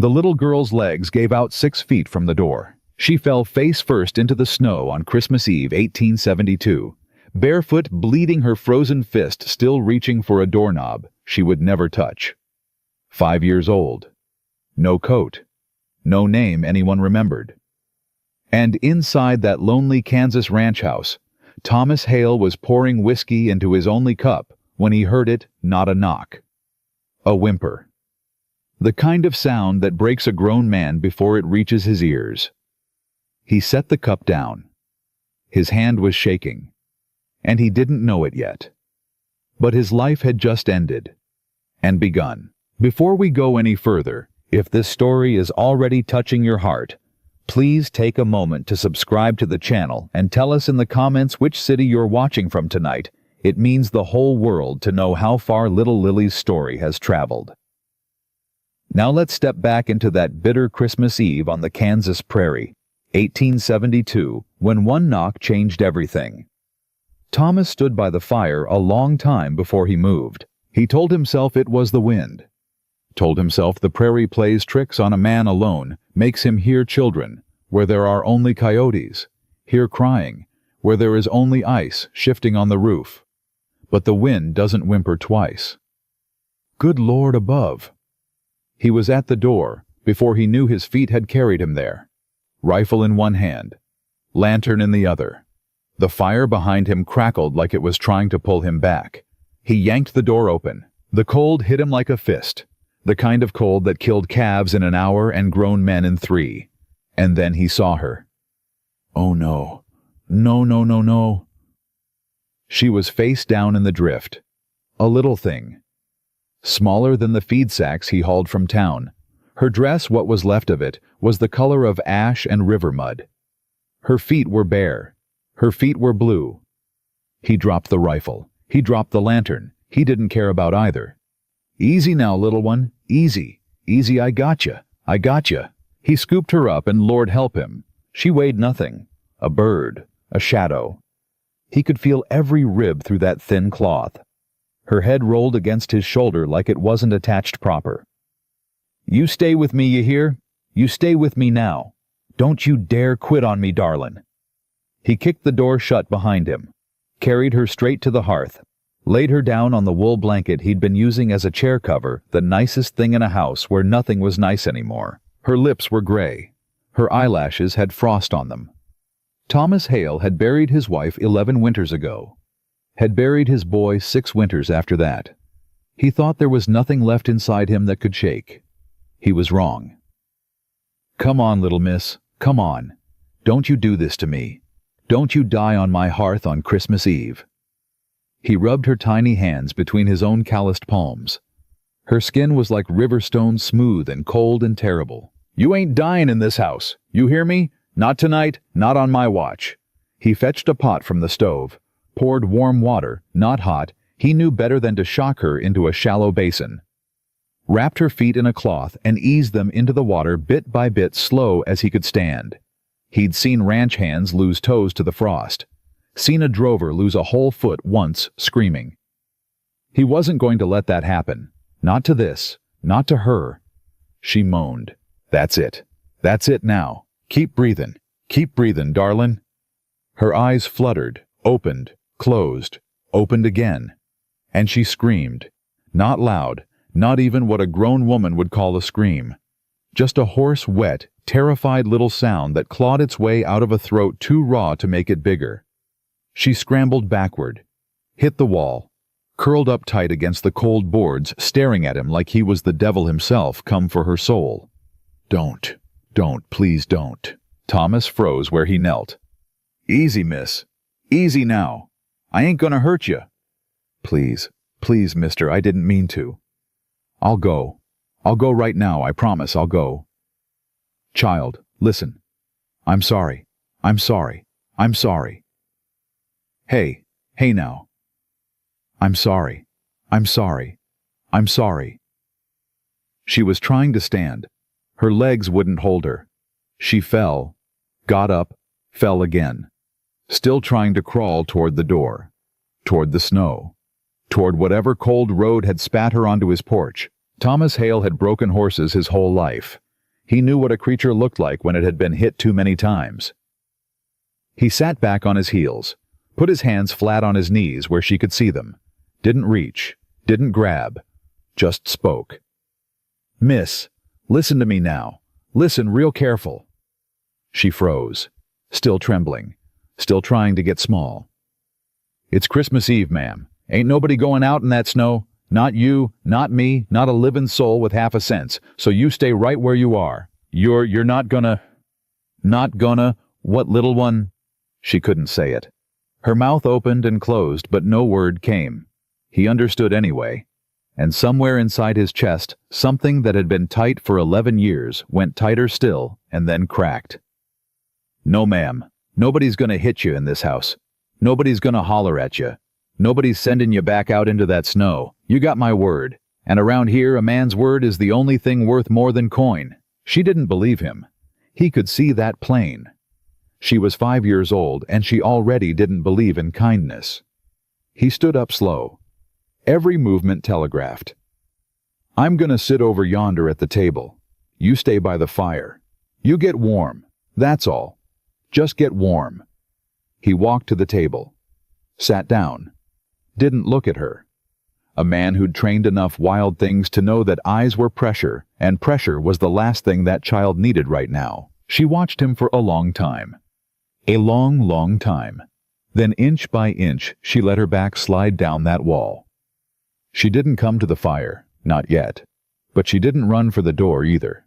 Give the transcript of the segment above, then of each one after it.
The little girl's legs gave out 6 feet from the door. She fell face first into the snow on Christmas Eve, 1872. Barefoot, bleeding, her frozen fist still reaching for a doorknob she would never touch. 5 years old. No coat. No name anyone remembered. And inside that lonely Kansas ranch house, Thomas Hale was pouring whiskey into his only cup when he heard it, not a knock. A whimper. The kind of sound that breaks a grown man before it reaches his ears. He set the cup down. His hand was shaking, and he didn't know it yet. But his life had just ended and begun. Before we go any further, if this story is already touching your heart, please take a moment to subscribe to the channel and tell us in the comments which city you're watching from tonight. It means the whole world to know how far little Lily's story has traveled. Now let's step back into that bitter Christmas Eve on the Kansas prairie, 1872, when one knock changed everything. Thomas stood by the fire a long time before he moved. He told himself it was the wind. Told himself the prairie plays tricks on a man alone, makes him hear children, where there are only coyotes, hear crying, where there is only ice shifting on the roof. But the wind doesn't whimper twice. Good Lord above! He was at the door before he knew his feet had carried him there. Rifle in one hand, lantern in the other. The fire behind him crackled like it was trying to pull him back. He yanked the door open. The cold hit him like a fist, the kind of cold that killed calves in an hour and grown men in 3. And then he saw her. Oh no. No, no, no, no. She was face down in the drift. A little thing. Smaller than the feed sacks he hauled from town. Her dress, what was left of it, was the color of ash and river mud. Her feet were bare. Her feet were blue. He dropped the rifle. He dropped the lantern. He didn't care about either. Easy now, little one. Easy. Easy, I gotcha. I gotcha. He scooped her up and Lord help him. She weighed nothing. A bird. A shadow. He could feel every rib through that thin cloth. Her head rolled against his shoulder like it wasn't attached proper. You stay with me, you hear? You stay with me now. Don't you dare quit on me, darlin'. He kicked the door shut behind him, carried her straight to the hearth, laid her down on the wool blanket he'd been using as a chair cover, the nicest thing in a house where nothing was nice anymore. Her lips were gray. Her eyelashes had frost on them. Thomas Hale had buried his wife 11 winters ago. Had buried his boy 6 winters after that. He thought there was nothing left inside him that could shake. He was wrong. Come on, little miss, come on. Don't you do this to me. Don't you die on my hearth on Christmas Eve. He rubbed her tiny hands between his own calloused palms. Her skin was like river stone, smooth and cold and terrible. You ain't dying in this house. You hear me? Not tonight, not on my watch. He fetched a pot from the stove, poured warm water, not hot. He knew better than to shock her into a shallow basin. Wrapped her feet in a cloth and eased them into the water bit by bit, slow as he could stand. He'd seen ranch hands lose toes to the frost. Seen a drover lose a whole foot once, screaming. He wasn't going to let that happen. Not to this. Not to her. She moaned. That's it. That's it now. Keep breathin'. Keep breathin', darlin'. Her eyes fluttered, opened, closed, opened again. And she screamed. Not loud, not even what a grown woman would call a scream. Just a hoarse, wet, terrified little sound that clawed its way out of a throat too raw to make it bigger. She scrambled backward, hit the wall, curled up tight against the cold boards, staring at him like he was the devil himself come for her soul. Don't, please don't. Thomas froze where he knelt. Easy, miss. Easy now. I ain't gonna hurt you. Please, mister, I didn't mean to. I'll go. I'll go right now, I promise I'll go. Child, listen. I'm sorry. I'm sorry. I'm sorry. Hey now. I'm sorry. I'm sorry. I'm sorry. She was trying to stand. Her legs wouldn't hold her. She fell, got up, fell again. Still trying to crawl toward the door, toward the snow, toward whatever cold road had spat her onto his porch. Thomas Hale had broken horses his whole life. He knew what a creature looked like when it had been hit too many times. He sat back on his heels, put his hands flat on his knees where she could see them, didn't reach, didn't grab, just spoke. "Miss, listen to me now. Listen real careful." She froze, still trembling, still trying to get small. "It's Christmas Eve, ma'am. Ain't nobody going out in that snow. Not you, not me, not a living soul with half a sense, so you stay right where you are. You're not gonna... Not gonna... What, little one?" She couldn't say it. Her mouth opened and closed, but no word came. He understood anyway. And somewhere inside his chest, something that had been tight for 11 years went tighter still and then cracked. "No, ma'am. Nobody's gonna hit you in this house. Nobody's gonna holler at you. Nobody's sending you back out into that snow. You got my word. And around here, a man's word is the only thing worth more than coin." She didn't believe him. He could see that plain. She was 5 years old, and she already didn't believe in kindness. He stood up slow. Every movement telegraphed. "I'm gonna sit over yonder at the table. You stay by the fire. You get warm. That's all. Just get warm." He walked to the table. Sat down. Didn't look at her. A man who'd trained enough wild things to know that eyes were pressure, and pressure was the last thing that child needed right now. She watched him for a long time. A long, long time. Then inch by inch, she let her back slide down that wall. She didn't come to the fire, not yet. But she didn't run for the door either.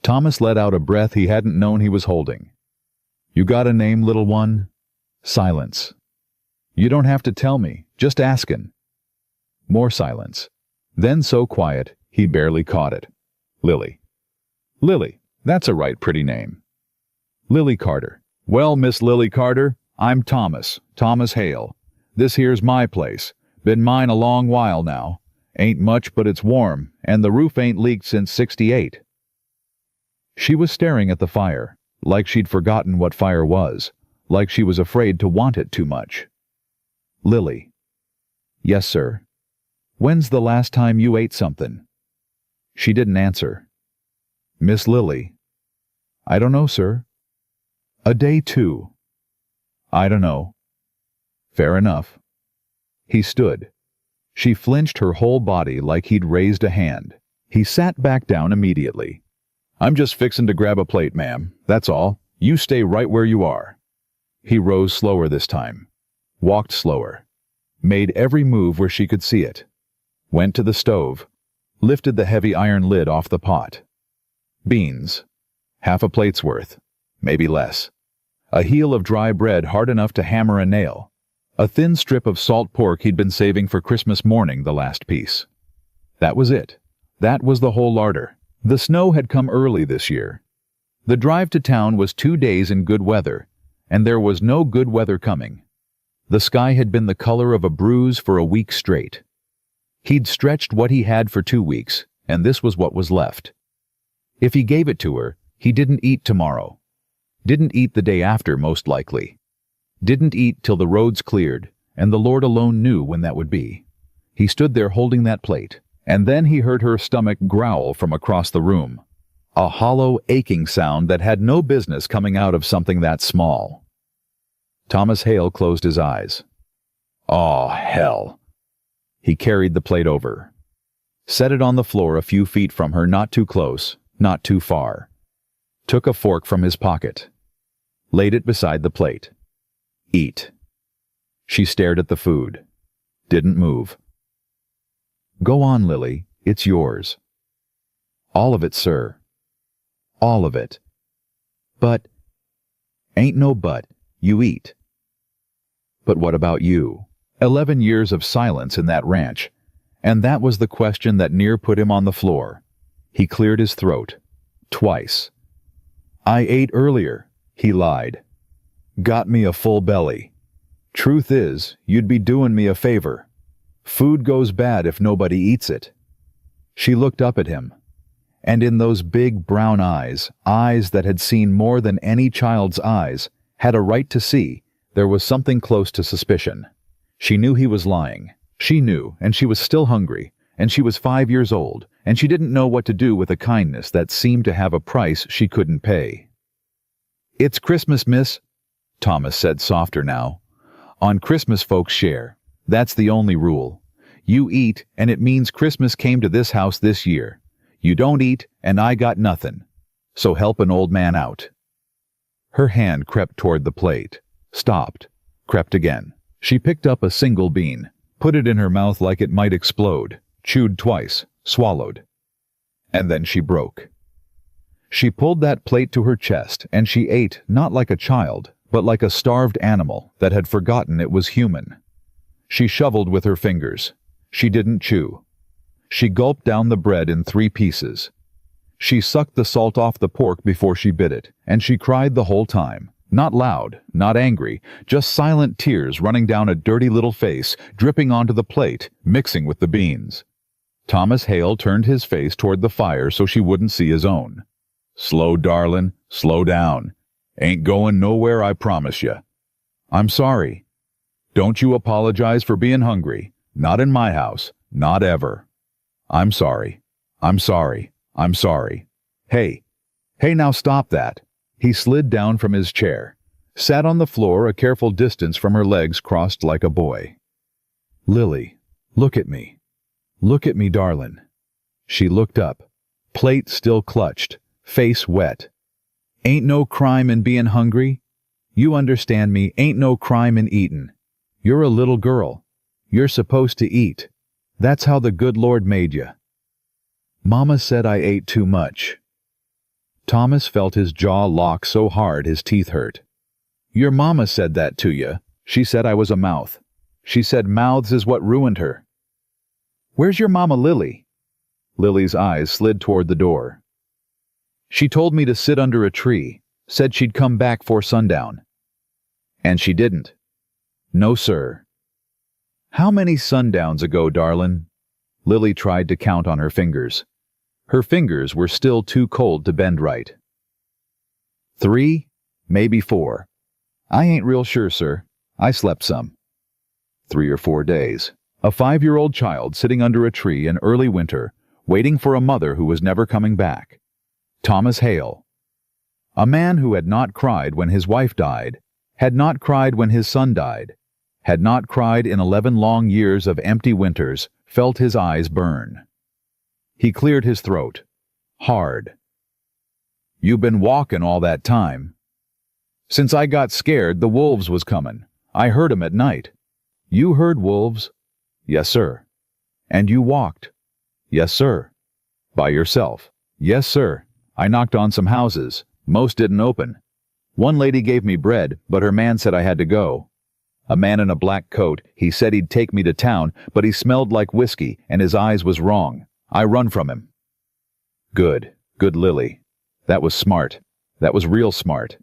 Thomas let out a breath he hadn't known he was holding. "You got a name, little one?" Silence. "You don't have to tell me, just askin'." More silence. Then so quiet, he barely caught it. "Lily." "Lily, that's a right pretty name." "Lily Carter." "Well, Miss Lily Carter, I'm Thomas Hale. This here's my place. Been mine a long while now. Ain't much, but it's warm, and the roof ain't leaked since '68. She was staring at the fire, like she'd forgotten what fire was, like she was afraid to want it too much. "Lily." "Yes, sir." "When's the last time you ate something?" She didn't answer. "Miss Lily." "I don't know, sir." "A day too." "I don't know." "Fair enough." He stood. She flinched her whole body like he'd raised a hand. He sat back down immediately. "I'm just fixin' to grab a plate, ma'am. That's all. You stay right where you are." He rose slower this time. Walked slower. Made every move where she could see it. Went to the stove. Lifted the heavy iron lid off the pot. Beans. Half a plate's worth. Maybe less. A heel of dry bread hard enough to hammer a nail. A thin strip of salt pork he'd been saving for Christmas morning, the last piece. That was it. That was the whole larder. The snow had come early this year. The drive to town was 2 days in good weather, and there was no good weather coming. The sky had been the color of a bruise for a week straight. He'd stretched what he had for 2 weeks, and this was what was left. If he gave it to her, he didn't eat tomorrow. Didn't eat the day after, most likely. Didn't eat till the roads cleared, and the Lord alone knew when that would be. He stood there holding that plate, and then he heard her stomach growl from across the room. A hollow, aching sound that had no business coming out of something that small. Thomas Hale closed his eyes. "Aw, hell." He carried the plate over. Set it on the floor a few feet from her, not too close, not too far. Took a fork from his pocket. Laid it beside the plate. "Eat." She stared at the food. Didn't move. "Go on, Lily. It's yours." "All of it, sir." "All of it." "But..." "Ain't no but. You eat." "But what about you?" 11 years of silence in that ranch, and that was the question that near put him on the floor. He cleared his throat. Twice. "I ate earlier," he lied. "Got me a full belly. Truth is, you'd be doing me a favor. Food goes bad if nobody eats it." She looked up at him, and in those big brown eyes, eyes that had seen more than any child's eyes, had a right to see, there was something close to suspicion. She knew he was lying. She knew, and she was still hungry, and she was 5 years old, and she didn't know what to do with a kindness that seemed to have a price she couldn't pay. "It's Christmas, miss," Thomas said softer now. "On Christmas folks share. That's the only rule. You eat, and it means Christmas came to this house this year. You don't eat, and I got nothing. So help an old man out." Her hand crept toward the plate, stopped, crept again. She picked up a single bean, put it in her mouth like it might explode, chewed twice, swallowed. And then she broke. She pulled that plate to her chest, and she ate not like a child, but like a starved animal that had forgotten it was human. She shoveled with her fingers. She didn't chew. She gulped down the bread in 3 pieces. She sucked the salt off the pork before she bit it, and she cried the whole time. Not loud, not angry, just silent tears running down a dirty little face, dripping onto the plate, mixing with the beans. Thomas Hale turned his face toward the fire so she wouldn't see his own. "Slow, darlin', slow down. Ain't going nowhere, I promise you. I'm sorry. Don't you apologize for being hungry. Not in my house, not ever. I'm sorry. I'm sorry. I'm sorry. Hey, now stop that." He slid down from his chair, sat on the floor a careful distance from her legs crossed like a boy. "Lily, look at me. Look at me, darlin'." She looked up, plate still clutched, face wet. "Ain't no crime in bein' hungry. You understand me, ain't no crime in eatin'. You're a little girl. You're supposed to eat. That's how the good Lord made you." "Mama said I ate too much." Thomas felt his jaw lock so hard his teeth hurt. "Your mama said that to you. She said I was a mouth. She said mouths is what ruined her." "Where's your mama, Lily?" Lily's eyes slid toward the door. "She told me to sit under a tree, said she'd come back 'fore sundown." "And she didn't?" "No, sir." "How many sundowns ago, darlin'?" Lily tried to count on her fingers. Her fingers were still too cold to bend right. 3, maybe 4. I ain't real sure, sir. I slept some. 3 or 4 days. A 5-year-old child sitting under a tree in early winter, waiting for a mother who was never coming back. Thomas Hale. A man who had not cried when his wife died, had not cried when his son died, had not cried in 11 long years of empty winters, felt his eyes burn. He cleared his throat. Hard. "You been walking all that time." "Since I got scared, the wolves was comin'. I heard 'em at night." "You heard wolves?" "Yes, sir." "And you walked?" "Yes, sir." "By yourself?" "Yes, sir. I knocked on some houses. Most didn't open. One lady gave me bread, but her man said I had to go. A man in a black coat, he said he'd take me to town, but he smelled like whiskey, and his eyes was wrong. I run from him." Good Lily. That was smart. That was real smart.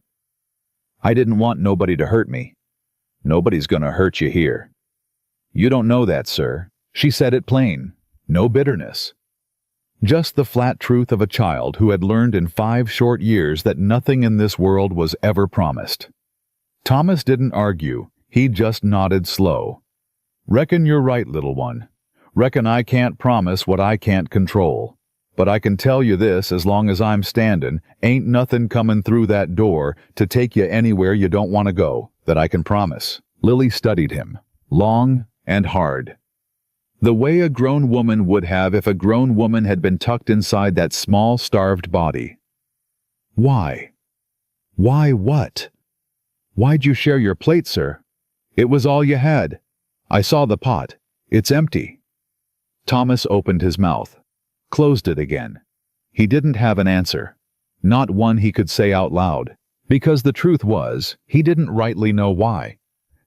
"I didn't want nobody to hurt me." "Nobody's gonna hurt you here." "You don't know that, sir." She said it plain. No bitterness. Just the flat truth of a child who had learned in 5 short years that nothing in this world was ever promised. Thomas didn't argue. He just nodded slow. "Reckon you're right, little one. Reckon I can't promise what I can't control. But I can tell you this, as long as I'm standin', ain't nothing comin' through that door to take you anywhere you don't want to go, that I can promise." Lily studied him, long and hard. The way a grown woman would have if a grown woman had been tucked inside that small, starved body. "Why? Why what? Why'd you share your plate, sir?" "It was all you had. I saw the pot. It's empty." Thomas opened his mouth, closed it again. He didn't have an answer, not one he could say out loud, because the truth was, he didn't rightly know why.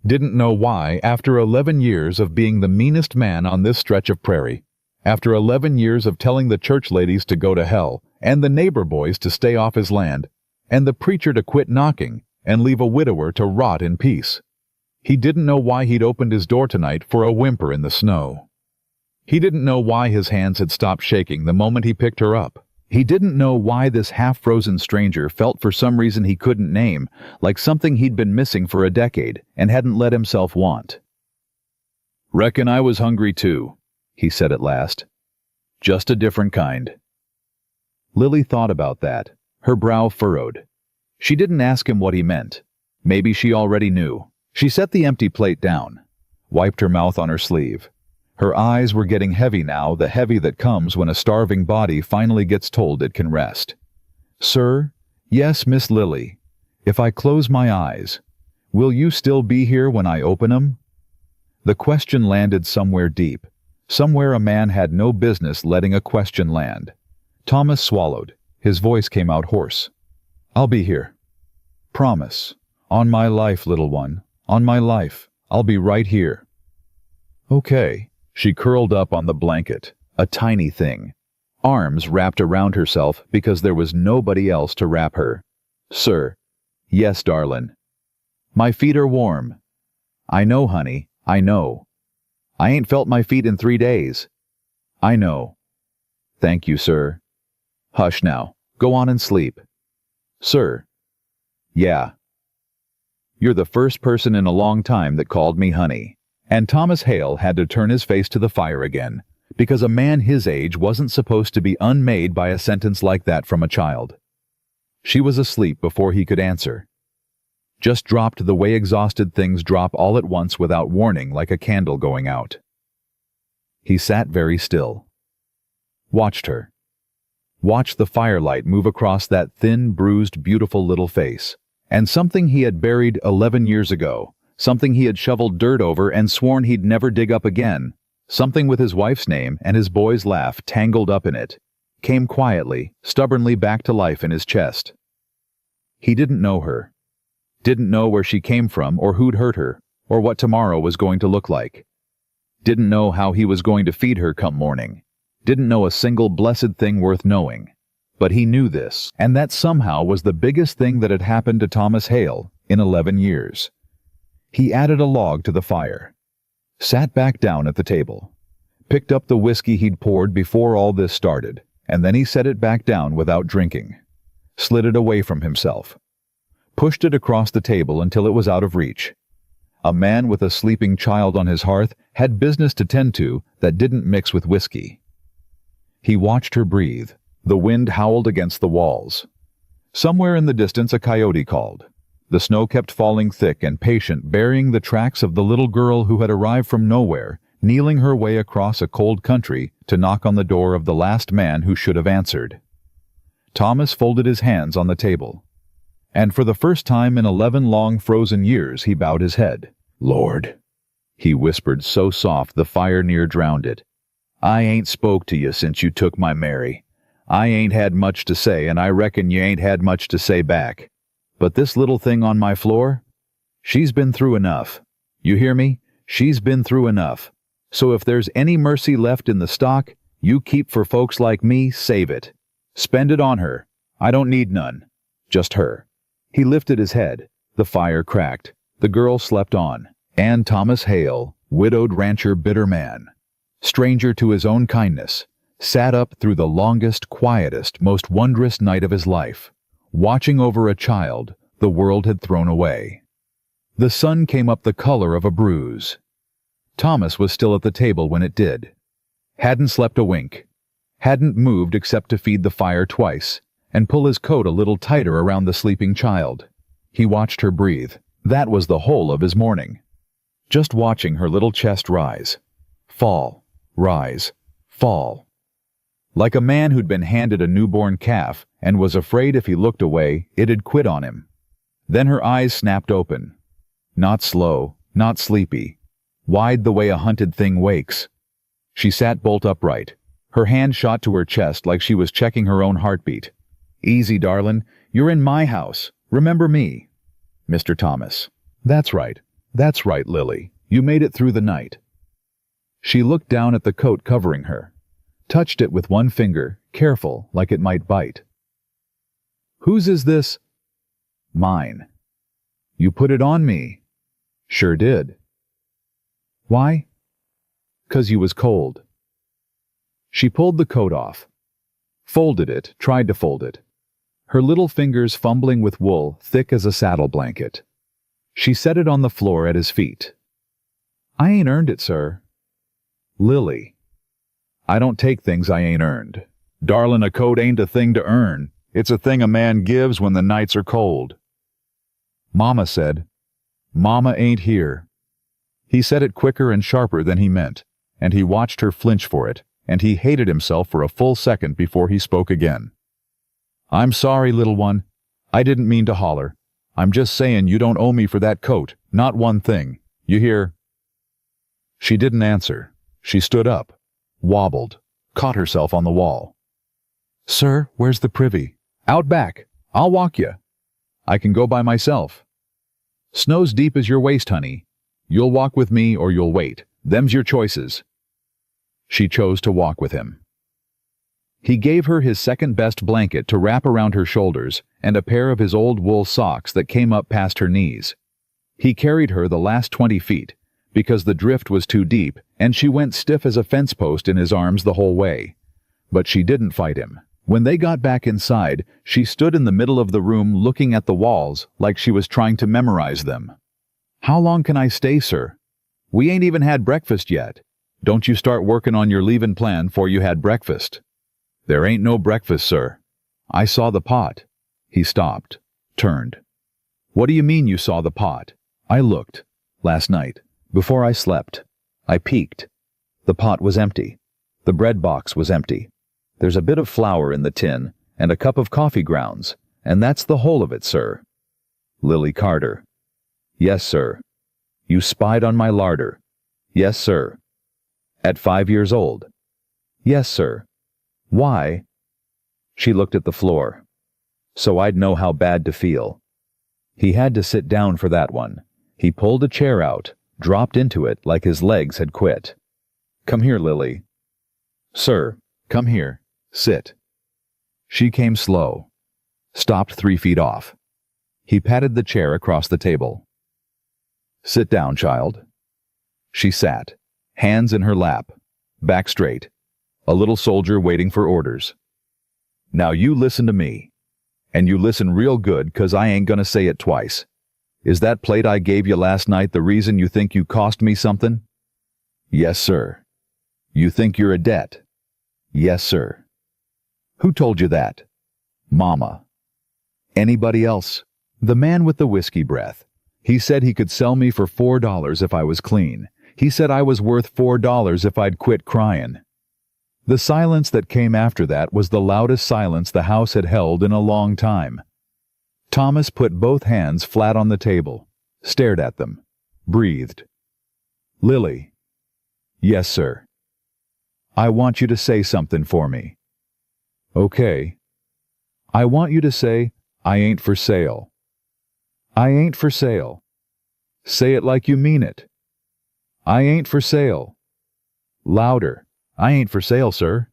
Didn't know why, after 11 years of being the meanest man on this stretch of prairie, after 11 years of telling the church ladies to go to hell, and the neighbor boys to stay off his land, and the preacher to quit knocking, and leave a widower to rot in peace. He didn't know why he'd opened his door tonight for a whimper in the snow. He didn't know why his hands had stopped shaking the moment he picked her up. He didn't know why this half-frozen stranger felt for some reason he couldn't name, like something he'd been missing for a decade and hadn't let himself want. "Reckon I was hungry too," he said at last. Just a different kind. Lily thought about that, her brow furrowed. She didn't ask him what he meant. Maybe she already knew. She set the empty plate down, wiped her mouth on her sleeve. Her eyes were getting heavy now, the heavy that comes when a starving body finally gets told it can rest. Sir? Yes, Miss Lily. If I close my eyes, will you still be here when I open 'em? The question landed somewhere deep, somewhere a man had no business letting a question land. Thomas swallowed. His voice came out hoarse. I'll be here. Promise. On my life, little one. On my life. I'll be right here. Okay. She curled up on the blanket, a tiny thing. Arms wrapped around herself because there was nobody else to wrap her. Sir. Yes, darlin'. My feet are warm. I know, honey. I know. I ain't felt my feet in 3 days. I know. Thank you, sir. Hush now. Go on and sleep. Sir. Yeah. You're the first person in a long time that called me honey. And Thomas Hale had to turn his face to the fire again, because a man his age wasn't supposed to be unmade by a sentence like that from a child. She was asleep before he could answer. Just dropped the way exhausted things drop all at once without warning, like a candle going out. He sat very still. Watched her. Watched the firelight move across that thin, bruised, beautiful little face. And something he had buried 11 years ago, something he had shoveled dirt over and sworn he'd never dig up again, something with his wife's name and his boy's laugh tangled up in it, came quietly, stubbornly back to life in his chest. He didn't know her. Didn't know where she came from or who'd hurt her, or what tomorrow was going to look like. Didn't know how he was going to feed her come morning. Didn't know a single blessed thing worth knowing. But he knew this, and that somehow was the biggest thing that had happened to Thomas Hale in 11 years. He added a log to the fire, sat back down at the table, picked up the whiskey he'd poured before all this started, and then he set it back down without drinking, slid it away from himself, pushed it across the table until it was out of reach. A man with a sleeping child on his hearth had business to tend to that didn't mix with whiskey. He watched her breathe. The wind howled against the walls. Somewhere in the distance a coyote called. The snow kept falling thick and patient, burying the tracks of the little girl who had arrived from nowhere, kneeling her way across a cold country to knock on the door of the last man who should have answered. Thomas folded his hands on the table. And for the first time in 11 long frozen years he bowed his head. Lord, he whispered so soft the fire near drowned it. I ain't spoke to you since you took my Mary. I ain't had much to say, and I reckon you ain't had much to say back. But this little thing on my floor, she's been through enough. You hear me? She's been through enough. So if there's any mercy left in the stock, you keep for folks like me, save it. Spend it on her. I don't need none. Just her. He lifted his head. The fire cracked. The girl slept on. And Thomas Hale, widowed rancher, bitter man, stranger to his own kindness, sat up through the longest, quietest, most wondrous night of his life, watching over a child the world had thrown away. The sun came up the color of a bruise. Thomas was still at the table when it did. Hadn't slept a wink. Hadn't moved except to feed the fire twice and pull his coat a little tighter around the sleeping child. He watched her breathe. That was the whole of his morning. Just watching her little chest rise, fall, rise, fall. Like a man who'd been handed a newborn calf and was afraid if he looked away, it'd quit on him. Then her eyes snapped open. Not slow, not sleepy. Wide the way a hunted thing wakes. She sat bolt upright. Her hand shot to her chest like she was checking her own heartbeat. Easy, darlin'. You're in my house. Remember me. Mr. Thomas. That's right, Lily. You made it through the night. She looked down at the coat covering her, touched it with one finger, careful, like it might bite. Whose is this? Mine. You put it on me. Sure did. Why? 'Cause you was cold. She pulled the coat off, folded it, tried to fold it, her little fingers fumbling with wool thick as a saddle blanket. She set it on the floor at his feet. I ain't earned it, sir. Lily. I don't take things I ain't earned. Darlin', a coat ain't a thing to earn. It's a thing a man gives when the nights are cold. Mama said, Mama ain't here. He said it quicker and sharper than he meant, and he watched her flinch for it, and he hated himself for a full second before he spoke again. I'm sorry, little one. I didn't mean to holler. I'm just sayin' you don't owe me for that coat, not one thing. You hear? She didn't answer. She stood up, wobbled, caught herself on the wall. Sir, where's the privy? Out back. I'll walk you. I can go by myself. Snow's deep as your waist, honey. You'll walk with me or you'll wait. Them's your choices. She chose to walk with him. He gave her his second-best blanket to wrap around her shoulders and a pair of his old wool socks that came up past her knees. He carried her the last 20 feet, because the drift was too deep, and she went stiff as a fence post in his arms the whole way. But she didn't fight him. When they got back inside, she stood in the middle of the room looking at the walls like she was trying to memorize them. How long can I stay, sir? We ain't even had breakfast yet. Don't you start working on your leavin' plan 'fore you had breakfast. There ain't no breakfast, sir. I saw the pot. He stopped, turned. What do you mean you saw the pot? I looked. Last night, before I slept. I peeked. The pot was empty. The bread box was empty. There's a bit of flour in the tin, and a cup of coffee grounds, and that's the whole of it, sir. Lily Carter. Yes, sir. You spied on my larder. Yes, sir. At 5 years old. Yes, sir. Why? She looked at the floor. So I'd know how bad to feel. He had to sit down for that one. He pulled a chair out, dropped into it like his legs had quit. Come here, Lily. Sir, come here. Sit. She came slow. Stopped 3 feet off. He patted the chair across the table. Sit down, child. She sat, hands in her lap, back straight, a little soldier waiting for orders. Now you listen to me. And you listen real good, 'cause I ain't gonna say it twice. Is that plate I gave you last night the reason you think you cost me something? Yes, sir. You think you're a debt? Yes, sir. Who told you that? Mama. Anybody else? The man with the whiskey breath. He said he could sell me for $4 if I was clean. He said I was worth $4 if I'd quit crying. The silence that came after that was the loudest silence the house had held in a long time. Thomas put both hands flat on the table, stared at them, breathed. Lily. Yes, sir. I want you to say something for me. Okay. I want you to say, I ain't for sale. I ain't for sale. Say it like you mean it. I ain't for sale. Louder. I ain't for sale, sir.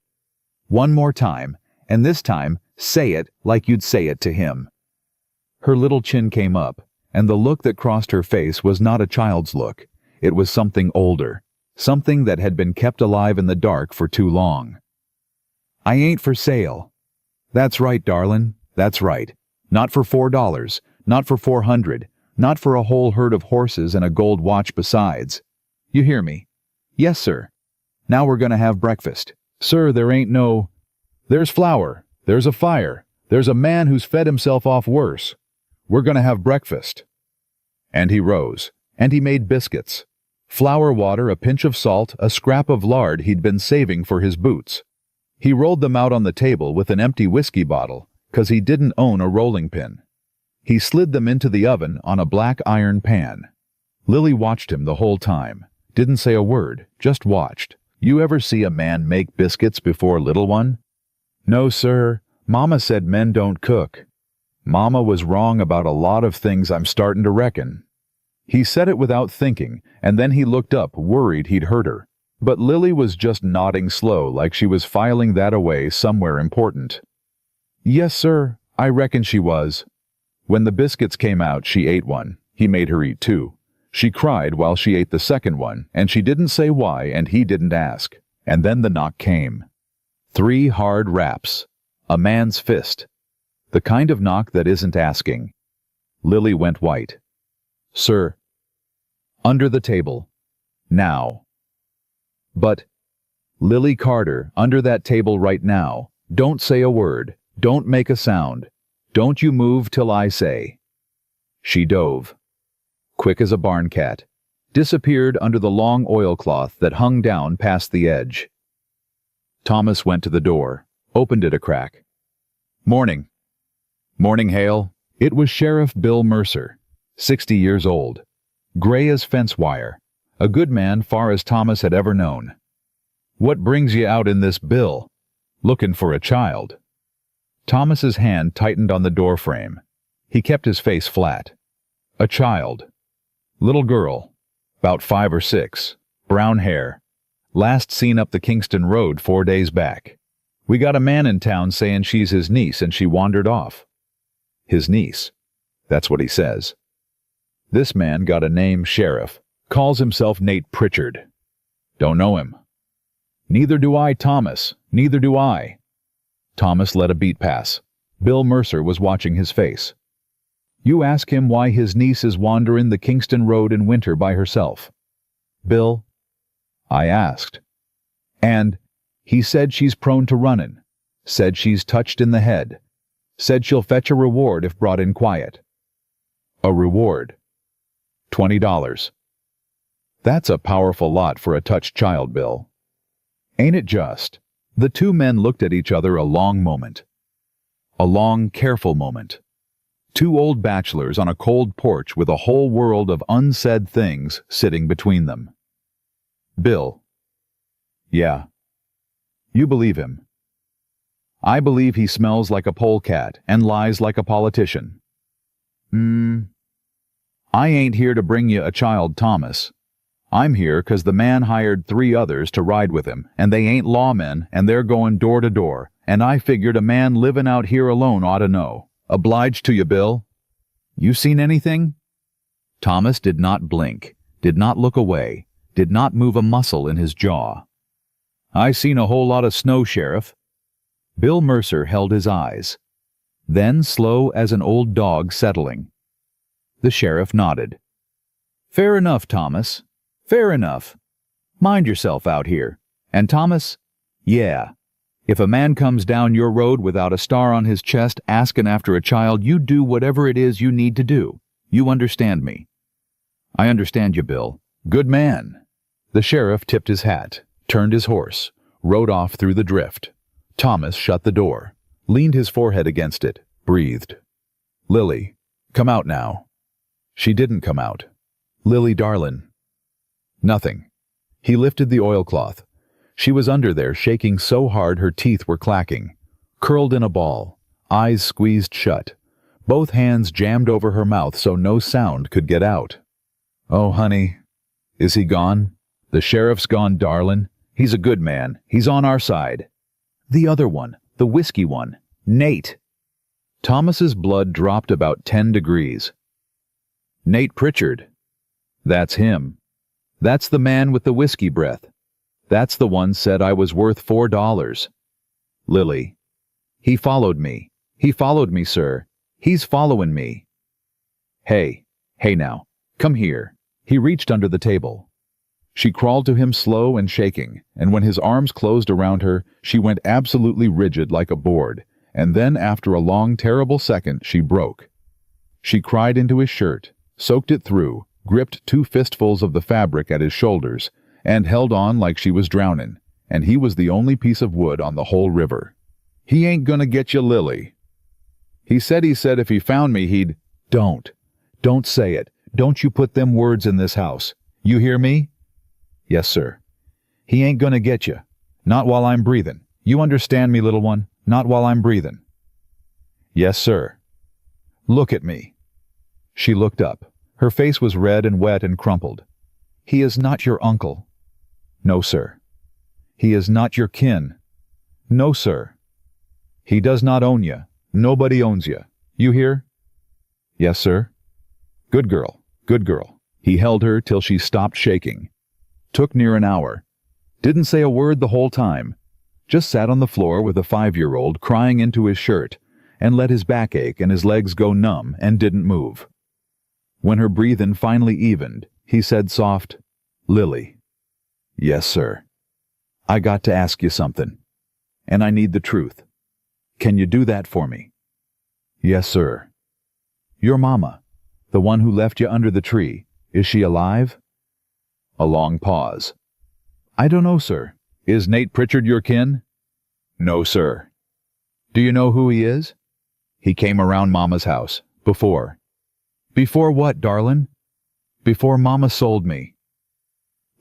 One more time, and this time, say it like you'd say it to him. Her little chin came up, and the look that crossed her face was not a child's look. It was something older, something that had been kept alive in the dark for too long. I ain't for sale. That's right, darlin', that's right. Not for $4, not for 400, not for a whole herd of horses and a gold watch besides. You hear me? Yes, sir. Now we're gonna have breakfast. Sir, there ain't no... There's flour. There's a fire. There's a man who's fed himself off worse. We're gonna have breakfast. And he rose, and he made biscuits. Flour, water, a pinch of salt, a scrap of lard he'd been saving for his boots. He rolled them out on the table with an empty whiskey bottle, 'cause he didn't own a rolling pin. He slid them into the oven on a black iron pan. Lily watched him the whole time. Didn't say a word, just watched. You ever see a man make biscuits before, little one? No, sir. Mama said men don't cook. Mama was wrong about a lot of things, I'm startin' to reckon. He said it without thinking, and then he looked up, worried he'd hurt her. But Lily was just nodding slow like she was filing that away somewhere important. Yes, sir, I reckon she was. When the biscuits came out, she ate one. He made her eat two. She cried while she ate the second one, and she didn't say why, and he didn't ask. And then the knock came. 3 hard raps. A man's fist. The kind of knock that isn't asking. Lily went white. Sir. Under the table. Now. But. Lily Carter, under that table right now. Don't say a word. Don't make a sound. Don't you move till I say." She dove, quick as a barn cat, disappeared under the long oilcloth that hung down past the edge. Thomas went to the door, opened it a crack. "Morning." "Morning, Hale." It was Sheriff Bill Mercer, 60 years old, gray as fence wire, a good man far as Thomas had ever known. "What brings you out in this, Bill? Looking for a child." Thomas's hand tightened on the door frame. He kept his face flat. "A child. Little girl, about 5 or 6, brown hair. Last seen up the Kingston Road 4 days back. We got a man in town saying she's his niece and she wandered off." His niece. That's what he says. This man got a name, Sheriff. Calls himself Nate Pritchard. Don't know him. "Neither do I, Thomas. Neither do I." Thomas let a beat pass. Bill Mercer was watching his face. "You ask him why his niece is wandering the Kingston Road in winter by herself." "Bill?" "I asked. And he said she's prone to runnin'. Said she's touched in the head. Said she'll fetch a reward if brought in quiet." "A reward?" $20. "That's a powerful lot for a touched child, Bill." "Ain't it just?" The two men looked at each other a long moment. A long, careful moment. Two old bachelors on a cold porch with a whole world of unsaid things sitting between them. "Bill." "Yeah." "You believe him?" "I believe he smells like a polecat and lies like a politician." "I ain't here to bring you a child, Thomas. I'm here 'cause the man hired 3 others to ride with him, and they ain't lawmen, and they're going door to door, and I figured a man living out here alone ought to know. Obliged to you, Bill." "You seen anything?" Thomas did not blink, did not look away, did not move a muscle in his jaw. "I seen a whole lot of snow, Sheriff." Bill Mercer held his eyes. Then, slow as an old dog settling. The sheriff nodded. "Fair enough, Thomas. Fair enough. Mind yourself out here. And Thomas, yeah, if a man comes down your road without a star on his chest asking after a child, you do whatever it is you need to do. You understand me?" "I understand you, Bill. Good man." The sheriff tipped his hat, turned his horse, rode off through the drift. Thomas shut the door, leaned his forehead against it, breathed. "Lily, come out now." She didn't come out. "Lily, darlin'." Nothing. He lifted the oilcloth. She was under there, shaking so hard her teeth were clacking, curled in a ball, eyes squeezed shut, both hands jammed over her mouth so no sound could get out. "Oh, honey, is he gone? The sheriff's gone, darlin'. He's a good man. He's on our side." "The other one, the whiskey one, Nate." Thomas's blood dropped about 10 degrees. "Nate Pritchard." "That's him. That's the man with the whiskey breath. That's the one said I was worth $4. Lily. He followed me. He followed me, sir. He's following me." Hey now, come here." He reached under the table. She crawled to him slow and shaking, and when his arms closed around her, she went absolutely rigid like a board, and then after a long, terrible second, she broke. She cried into his shirt, soaked it through, gripped 2 fistfuls of the fabric at his shoulders, and held on like she was drowning, and he was the only piece of wood on the whole river. "He ain't gonna get you, Lily." He said if he found me, he'd—" Don't say it. Don't you put them words in this house. You hear me?" "Yes, sir." "He ain't gonna get you. Not while I'm breathing. You understand me, little one? Not while I'm breathing." "Yes, sir." "Look at me." She looked up. Her face was red and wet and crumpled. "He is not your uncle." "No, sir." "He is not your kin." "No, sir." "He does not own you. Nobody owns you. You hear?" "Yes, sir." "Good girl. Good girl." He held her till she stopped shaking. Took near an hour. Didn't say a word the whole time. Just sat on the floor with a 5-year-old crying into his shirt, and let his back ache and his legs go numb and didn't move. When her breathing finally evened, he said soft, "Lily." "Yes, sir." I got to ask you something, and I need the truth. Can you do that for me? Yes, sir. Your mama, the one who left you under the tree, is she alive? A long pause. I don't know, sir. Is Nate Pritchard your kin? No, sir. Do you know who he is? He came around Mama's house, before. Before what, darlin'? Before Mama sold me.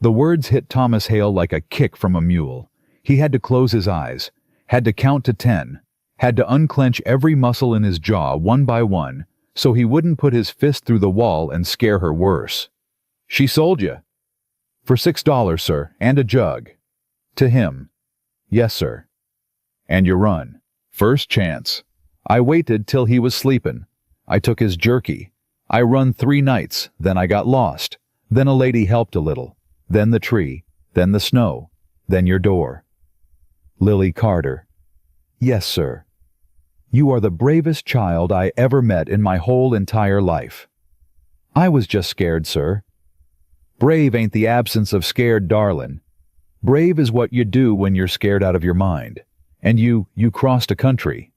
The words hit Thomas Hale like a kick from a mule. He had to close his eyes, had to count to 10, had to unclench every muscle in his jaw one by one, so he wouldn't put his fist through the wall and scare her worse. She sold you. For $6, sir, and a jug. To him. Yes, sir. And you run. First chance. I waited till he was sleepin'. I took his jerky. I run 3 nights, then I got lost. Then a lady helped a little. Then the tree. Then the snow. Then your door. Lily Carter. Yes, sir. You are the bravest child I ever met in my whole entire life. I was just scared, sir. Brave ain't the absence of scared, darlin'. Brave is what you do when you're scared out of your mind. And you crossed a country.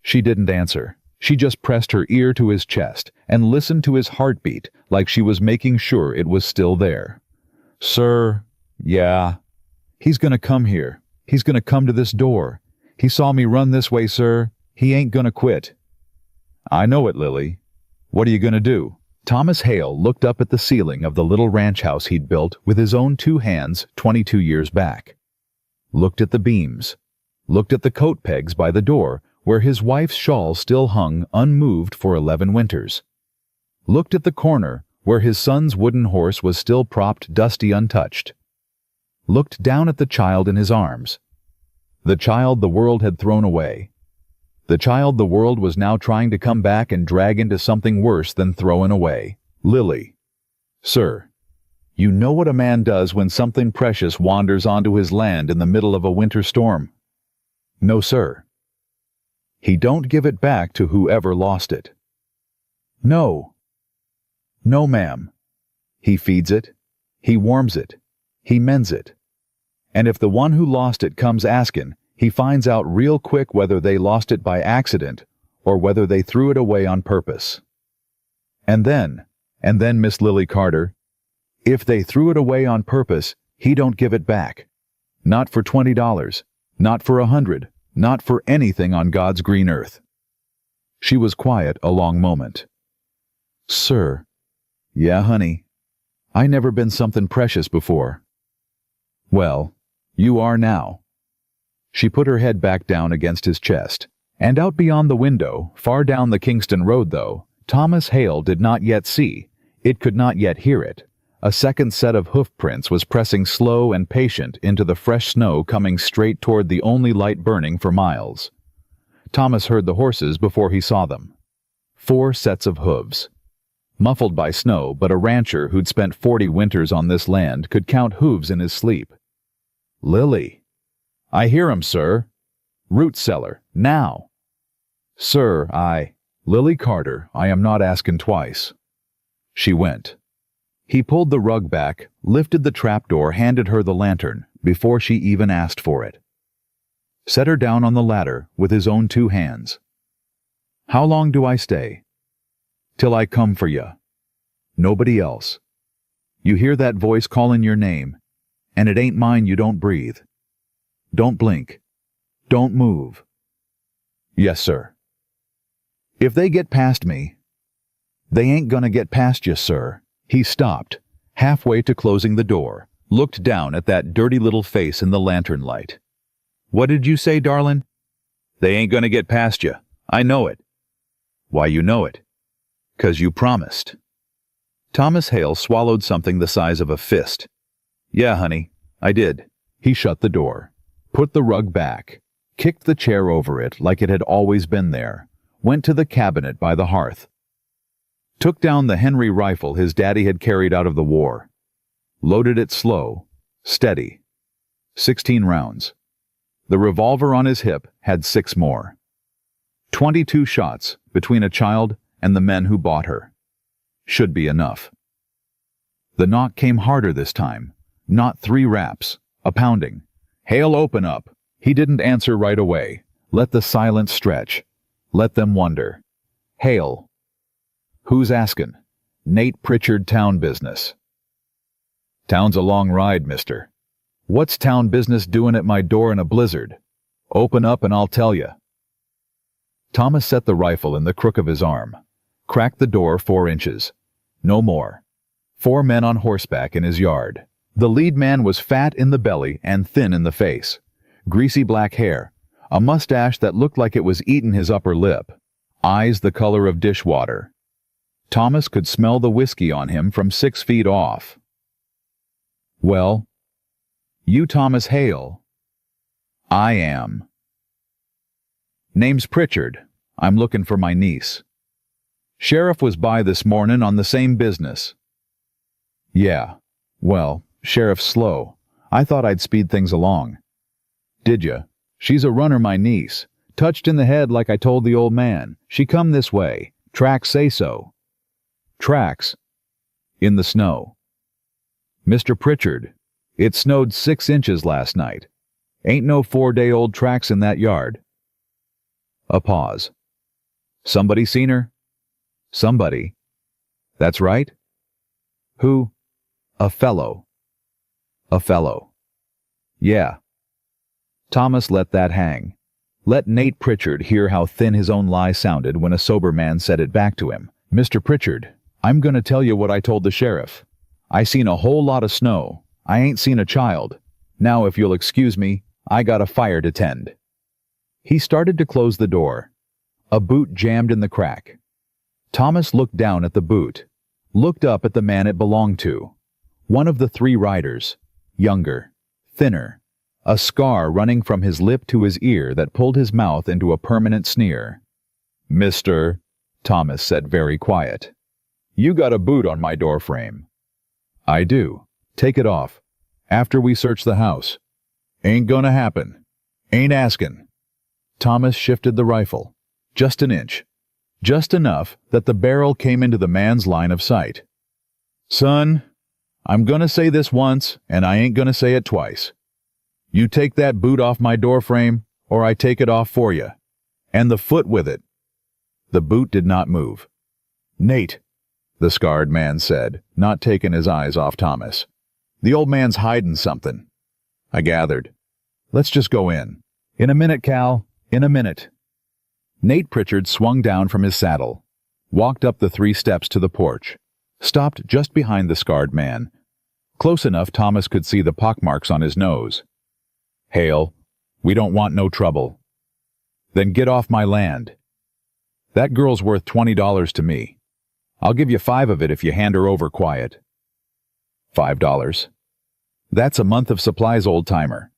She didn't answer. She just pressed her ear to his chest and listened to his heartbeat like she was making sure it was still there. Sir, yeah. He's gonna come here. He's gonna come to this door. He saw me run this way, sir. He ain't gonna quit. I know it, Lily. What are you gonna do? Thomas Hale looked up at the ceiling of the little ranch house he'd built with his own 2 hands 22 years back. Looked at the beams. Looked at the coat pegs by the door where his wife's shawl still hung unmoved for 11 winters. Looked at the corner where his son's wooden horse was still propped dusty untouched. Looked down at the child in his arms. The child the world had thrown away. The child the world was now trying to come back and drag into something worse than throwing away. Lily. Sir, you know what a man does when something precious wanders onto his land in the middle of a winter storm? No, sir. He don't give it back to whoever lost it. No. No, ma'am. He feeds it. He warms it. He mends it. And if the one who lost it comes askin', he finds out real quick whether they lost it by accident or whether they threw it away on purpose. And then, Miss Lily Carter, if they threw it away on purpose, he don't give it back. Not for $20, not for $100, not for anything on God's green earth. She was quiet a long moment. Sir. Yeah, honey. I never been something precious before. Well, you are now. She put her head back down against his chest, and out beyond the window, far down the Kingston Road though, Thomas Hale did not yet see, it could not yet hear it. A second set of hoof prints was pressing slow and patient into the fresh snow coming straight toward the only light burning for miles. Thomas heard the horses before he saw them. 4 sets of hooves. Muffled by snow, but a rancher who'd spent 40 winters on this land could count hooves in his sleep. Lily. I hear him, sir. Root cellar, now. Sir, Lily Carter, I am not asking twice. She went. He pulled the rug back, lifted the trapdoor, handed her the lantern, before she even asked for it. Set her down on the ladder with his own 2 hands. How long do I stay? Till I come for you. Nobody else. You hear that voice calling your name, and it ain't mine you don't breathe. Don't blink. Don't move. Yes, sir. If they get past me, they ain't gonna get past you, sir. He stopped, halfway to closing the door, looked down at that dirty little face in the lantern light. What did you say, darlin'? They ain't gonna get past you. I know it. Why you know it? 'Cause you promised. Thomas Hale swallowed something the size of a fist. Yeah, honey, I did. He shut the door. Put the rug back, kicked the chair over it like it had always been there, went to the cabinet by the hearth. Took down the Henry rifle his daddy had carried out of the war. Loaded it slow, steady. 16 rounds. The revolver on his hip had 6 more. 22 shots between a child and the men who bought her. Should be enough. The knock came harder this time. Not 3 raps, A pounding. "Hale, open up." He didn't answer right away. Let the silence stretch. Let them wonder. "Hale." "Who's askin'?" "Nate Pritchard, town business." "Town's a long ride, mister." "What's town business doing at my door in a blizzard?" "Open up and I'll tell you." Thomas set the rifle in the crook of his arm. Cracked the door 4 inches. No more. 4 men on horseback in his yard. The lead man was fat in the belly and thin in the face. Greasy black hair. A mustache that looked like it was eating his upper lip. Eyes the color of dishwater. Thomas could smell the whiskey on him from 6 feet off. "Well, you Thomas Hale?" "I am." "Name's Pritchard. I'm looking for my niece." "Sheriff was by this morning on the same business." "Yeah. Well, Sheriff's slow. I thought I'd speed things along." "Did ya? She's a runner, my niece. Touched in the head like I told the old man. She come this way. Tracks say so." "Tracks?" "In the snow." "Mr. Pritchard, it snowed 6 inches last night. Ain't no 4-day-old tracks in that yard." A pause. "Somebody seen her?" "Somebody." "That's right?" "Who?" "A fellow." "A fellow." "Yeah." Thomas let that hang. Let Nate Pritchard hear how thin his own lie sounded when a sober man said it back to him. "Mr. Pritchard, I'm gonna tell you what I told the sheriff. I seen a whole lot of snow. I ain't seen a child. Now, if you'll excuse me, I got a fire to tend." He started to close the door. A boot jammed in the crack. Thomas looked down at the boot. Looked up at the man it belonged to. One of the 3 riders. Younger. Thinner. A scar running from his lip to his ear that pulled his mouth into a permanent sneer. "Mister," Thomas said very quiet, "you got a boot on my doorframe." "I do. Take it off. After we search the house." "Ain't gonna happen. Ain't askin'." Thomas shifted the rifle. Just an inch. Just enough that the barrel came into the man's line of sight. "Son, I'm gonna say this once, and I ain't gonna say it twice. You take that boot off my doorframe, or I take it off for you. And the foot with it." The boot did not move. "Nate," the scarred man said, not taking his eyes off Thomas. "The old man's hiding something." "I gathered. Let's just go in." "In a minute, Cal. In a minute." Nate Pritchard swung down from his saddle, walked up the 3 steps to the porch, stopped just behind the scarred man, close enough Thomas could see the pockmarks on his nose. "Hale, we don't want no trouble." "Then get off my land." "That girl's worth $20 to me. I'll give you 5 of it if you hand her over quiet." $5. "That's a month of supplies, old-timer.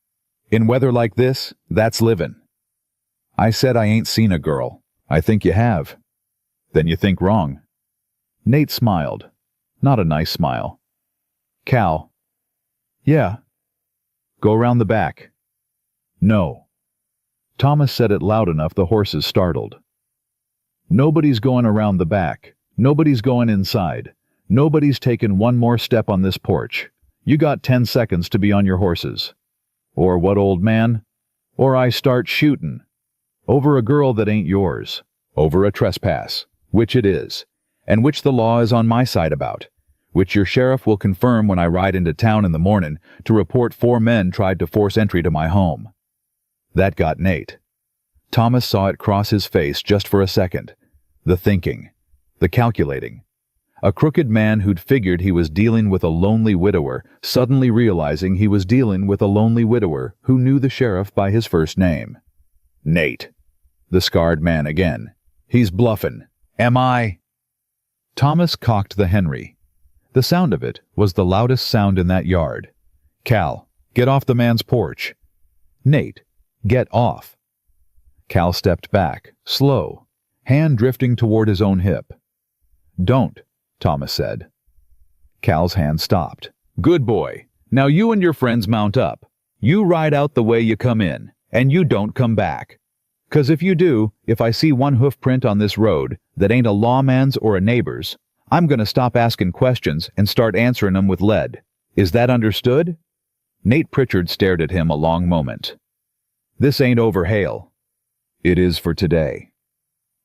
In weather like this, that's livin'." "I said I ain't seen a girl. I think you have." "Then you think wrong." Nate smiled. Not a nice smile. "Cal." "Yeah." "Go round the back." "No." Thomas said it loud enough the horses startled. "Nobody's going around the back. Nobody's going inside. Nobody's taken one more step on this porch. You got 10 seconds to be on your horses." "Or what, old man?" "Or I start shootin'. Over a girl that ain't yours. Over a trespass. Which it is. And which the law is on my side about. Which your sheriff will confirm when I ride into town in the morning to report 4 men tried to force entry to my home." That got Nate. Thomas saw it cross his face just for a second. The thinking. The calculating. A crooked man who'd figured he was dealing with a lonely widower, suddenly realizing he was dealing with a lonely widower who knew the sheriff by his first name. "Nate." The scarred man again. "He's bluffin'. Am I?" Thomas cocked the Henry. The sound of it was the loudest sound in that yard. "Cal, get off the man's porch." "Nate, get off." Cal stepped back, slow, hand drifting toward his own hip. "Don't," Thomas said. Cal's hand stopped. "Good boy. Now you and your friends mount up. You ride out the way you come in, and you don't come back. 'Cause if you do, if I see one hoof print on this road that ain't a lawman's or a neighbor's, I'm gonna stop asking questions and start answering 'em with lead. Is that understood?" Nate Pritchard stared at him a long moment. "This ain't over, Hale." "It is for today.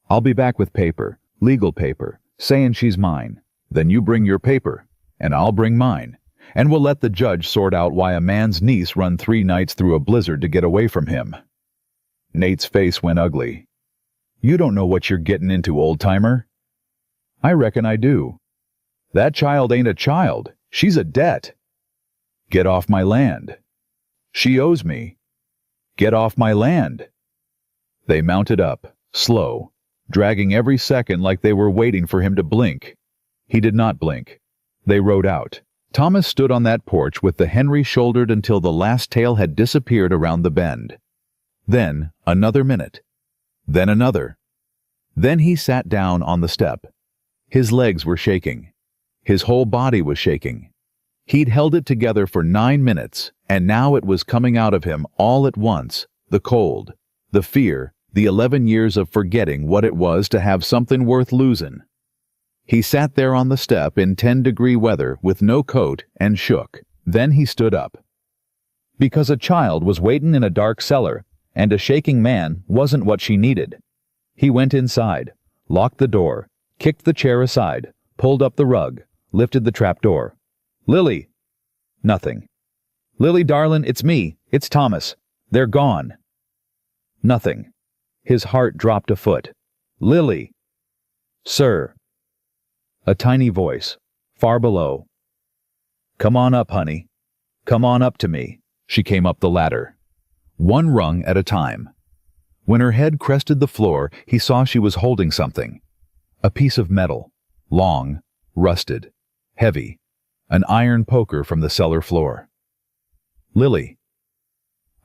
I'll be back with paper, legal paper, saying she's mine. Then you bring your paper, and I'll bring mine, and we'll let the judge sort out why a man's niece run 3 nights through a blizzard to get away from him." Nate's face went ugly. "You don't know what you're getting into, old-timer." "I reckon I do. That child ain't a child. She's a debt." "Get off my land." "She owes me." "Get off my land." They mounted up, slow, dragging every second like they were waiting for him to blink. He did not blink. They rode out. Thomas stood on that porch with the Henry shouldered until the last tail had disappeared around the bend. Then another minute. Then another. Then he sat down on the step. His legs were shaking. His whole body was shaking. He'd held it together for 9 minutes, and now it was coming out of him all at once, the cold, the fear, the 11 years of forgetting what it was to have something worth losing. He sat there on the step in 10-degree weather with no coat and shook. Then he stood up. Because a child was waiting in a dark cellar, and a shaking man wasn't what she needed. He went inside, locked the door, kicked the chair aside, pulled up the rug, lifted the trapdoor. "Lily!" Nothing. "Lily, darlin', it's me. It's Thomas. They're gone." Nothing. His heart dropped a foot. "Lily!" "Sir." A tiny voice, far below. "Come on up, honey. Come on up to me." She came up the ladder, one rung at a time. When her head crested the floor, he saw she was holding something. A piece of metal, long, rusted, heavy, an iron poker from the cellar floor. "Lily."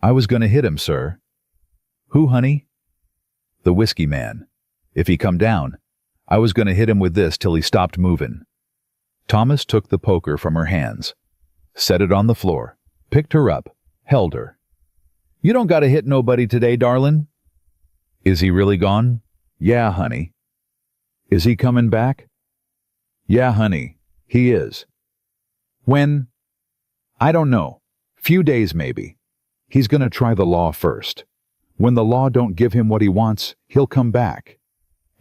"I was going to hit him, sir." "Who, honey?" "The whiskey man. If he come down, I was going to hit him with this till he stopped moving." Thomas took the poker from her hands, set it on the floor, picked her up, held her. "You don't got to hit nobody today, darlin'." "Is he really gone?" "Yeah, honey." "Is he coming back?" "Yeah, honey, he is." "When?" "I don't know. Few days maybe. He's going to try the law first. When the law don't give him what he wants, he'll come back.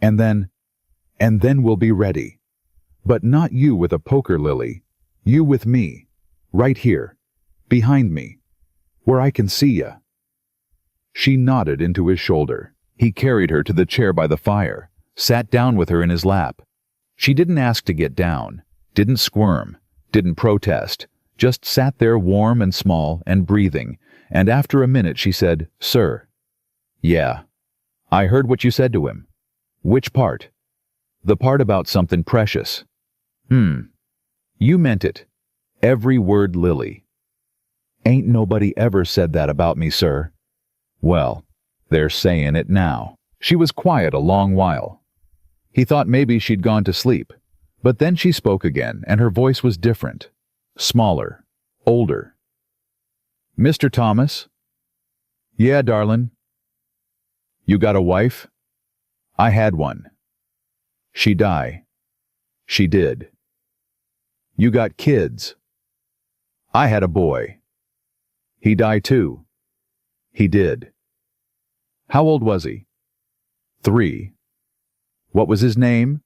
And then we'll be ready. But not you with a poker, Lily. You with me. Right here. Behind me. Where I can see ya." She nodded into his shoulder. He carried her to the chair by the fire, sat down with her in his lap. She didn't ask to get down, didn't squirm, didn't protest, just sat there warm and small and breathing, and after a minute she said, "Sir." "Yeah. I heard what you said to him." "Which part?" "The part about something precious." You meant it. Every word, Lily." "Ain't nobody ever said that about me, sir." "Well, they're saying it now." She was quiet a long while. He thought maybe she'd gone to sleep, but then she spoke again, and her voice was different, smaller, older. "Mr. Thomas?" "Yeah, darlin'." "You got a wife?" "I had one." "She die?" "She did." "You got kids?" "I had a boy." "He die too?" "He did." "How old was he?" 3. "What was his name?"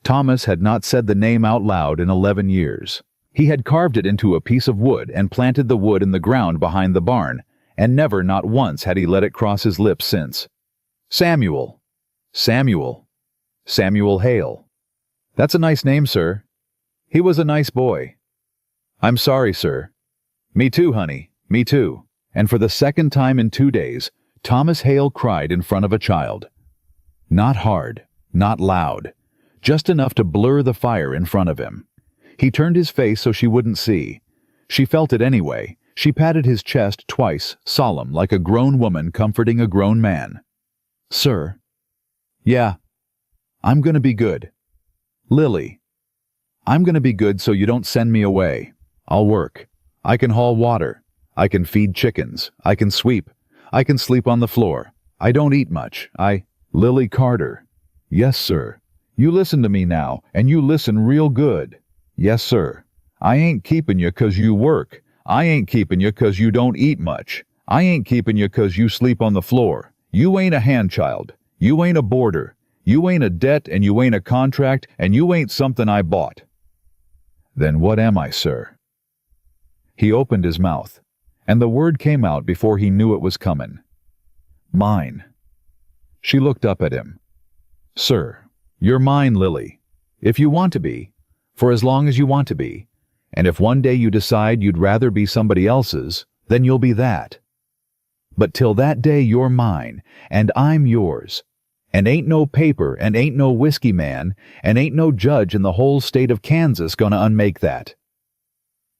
Thomas had not said the name out loud in 11 years. He had carved it into a piece of wood and planted the wood in the ground behind the barn, and never, not once, had he let it cross his lips since. "Samuel." "Samuel." "Samuel Hale." "That's a nice name, sir." "He was a nice boy." "I'm sorry, sir." "Me too, honey, me too." And for the second time in 2 days, Thomas Hale cried in front of a child. Not hard, not loud, just enough to blur the fire in front of him. He turned his face so she wouldn't see. She felt it anyway. She patted his chest twice, solemn, like a grown woman comforting a grown man. "Sir." "Yeah." "I'm gonna be good." "Lily." "I'm gonna be good so you don't send me away. I'll work. I can haul water. I can feed chickens. I can sweep. I can sleep on the floor. I don't eat much. Lily Carter." "Yes, sir." "You listen to me now, and you listen real good." "Yes, sir." "I ain't keeping you 'cause you work. I ain't keeping you 'cause you don't eat much. I ain't keeping you 'cause you sleep on the floor. You ain't a handchild. You ain't a boarder. You ain't a debt, and you ain't a contract, and you ain't something I bought." "Then what am I, sir?" He opened his mouth, and the word came out before he knew it was coming. "Mine." She looked up at him. "Sir, you're mine, Lily. If you want to be, for as long as you want to be, and if one day you decide you'd rather be somebody else's, then you'll be that. But till that day you're mine, and I'm yours, and ain't no paper, and ain't no whiskey man, and ain't no judge in the whole state of Kansas gonna unmake that."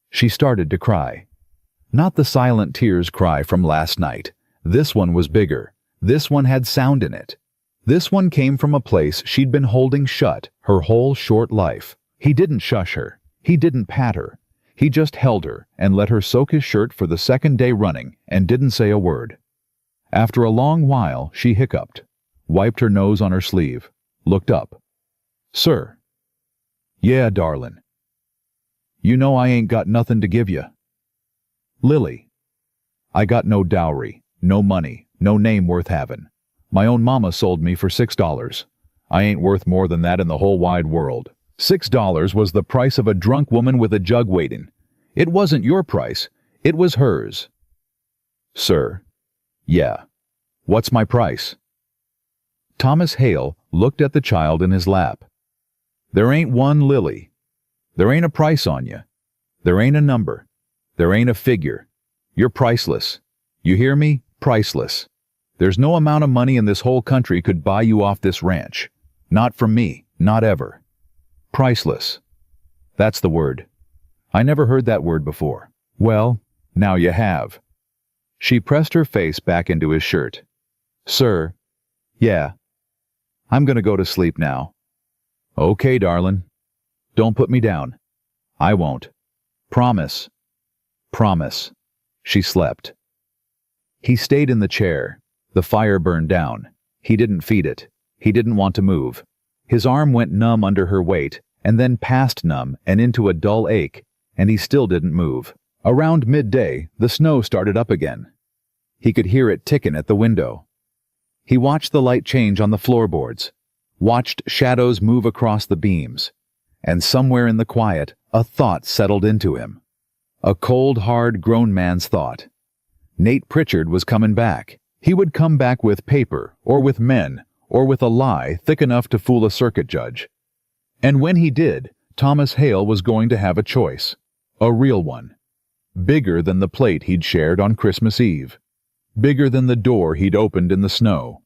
She started to cry. Not the silent tears cry from last night. This one was bigger. This one had sound in it. This one came from a place she'd been holding shut her whole short life. He didn't shush her. He didn't pat her. He just held her and let her soak his shirt for the second day running and didn't say a word. After a long while, she hiccuped, wiped her nose on her sleeve, looked up. "Sir." "Yeah, darlin'. You know I ain't got nothing to give you." "Lily." "I got no dowry, no money, no name worth havin'. My own mama sold me for $6. I ain't worth more than that in the whole wide world. $6 was the price of a drunk woman with a jug waiting. It wasn't your price, it was hers." "Sir." "Yeah. What's my price?" Thomas Hale looked at the child in his lap. "There ain't one, Lily. There ain't a price on you. There ain't a number. There ain't a figure. You're priceless. You hear me? Priceless. There's no amount of money in this whole country could buy you off this ranch. Not from me, not ever. Priceless. That's the word. I never heard that word before. Well, now you have." She pressed her face back into his shirt. "Sir." "Yeah. I'm gonna go to sleep now." "Okay, darlin'. Don't put me down." "I won't." "Promise." "Promise." She slept. He stayed in the chair. The fire burned down. He didn't feed it. He didn't want to move. His arm went numb under her weight, and then past numb and into a dull ache, and he still didn't move. Around midday, the snow started up again. He could hear it ticking at the window. He watched the light change on the floorboards, watched shadows move across the beams, and somewhere in the quiet, a thought settled into him. A cold, hard, grown man's thought. Nate Pritchard was coming back. He would come back with paper, or with men, or with a lie thick enough to fool a circuit judge. And when he did, Thomas Hale was going to have a choice. A real one. Bigger than the plate he'd shared on Christmas Eve. Bigger than the door he'd opened in the snow.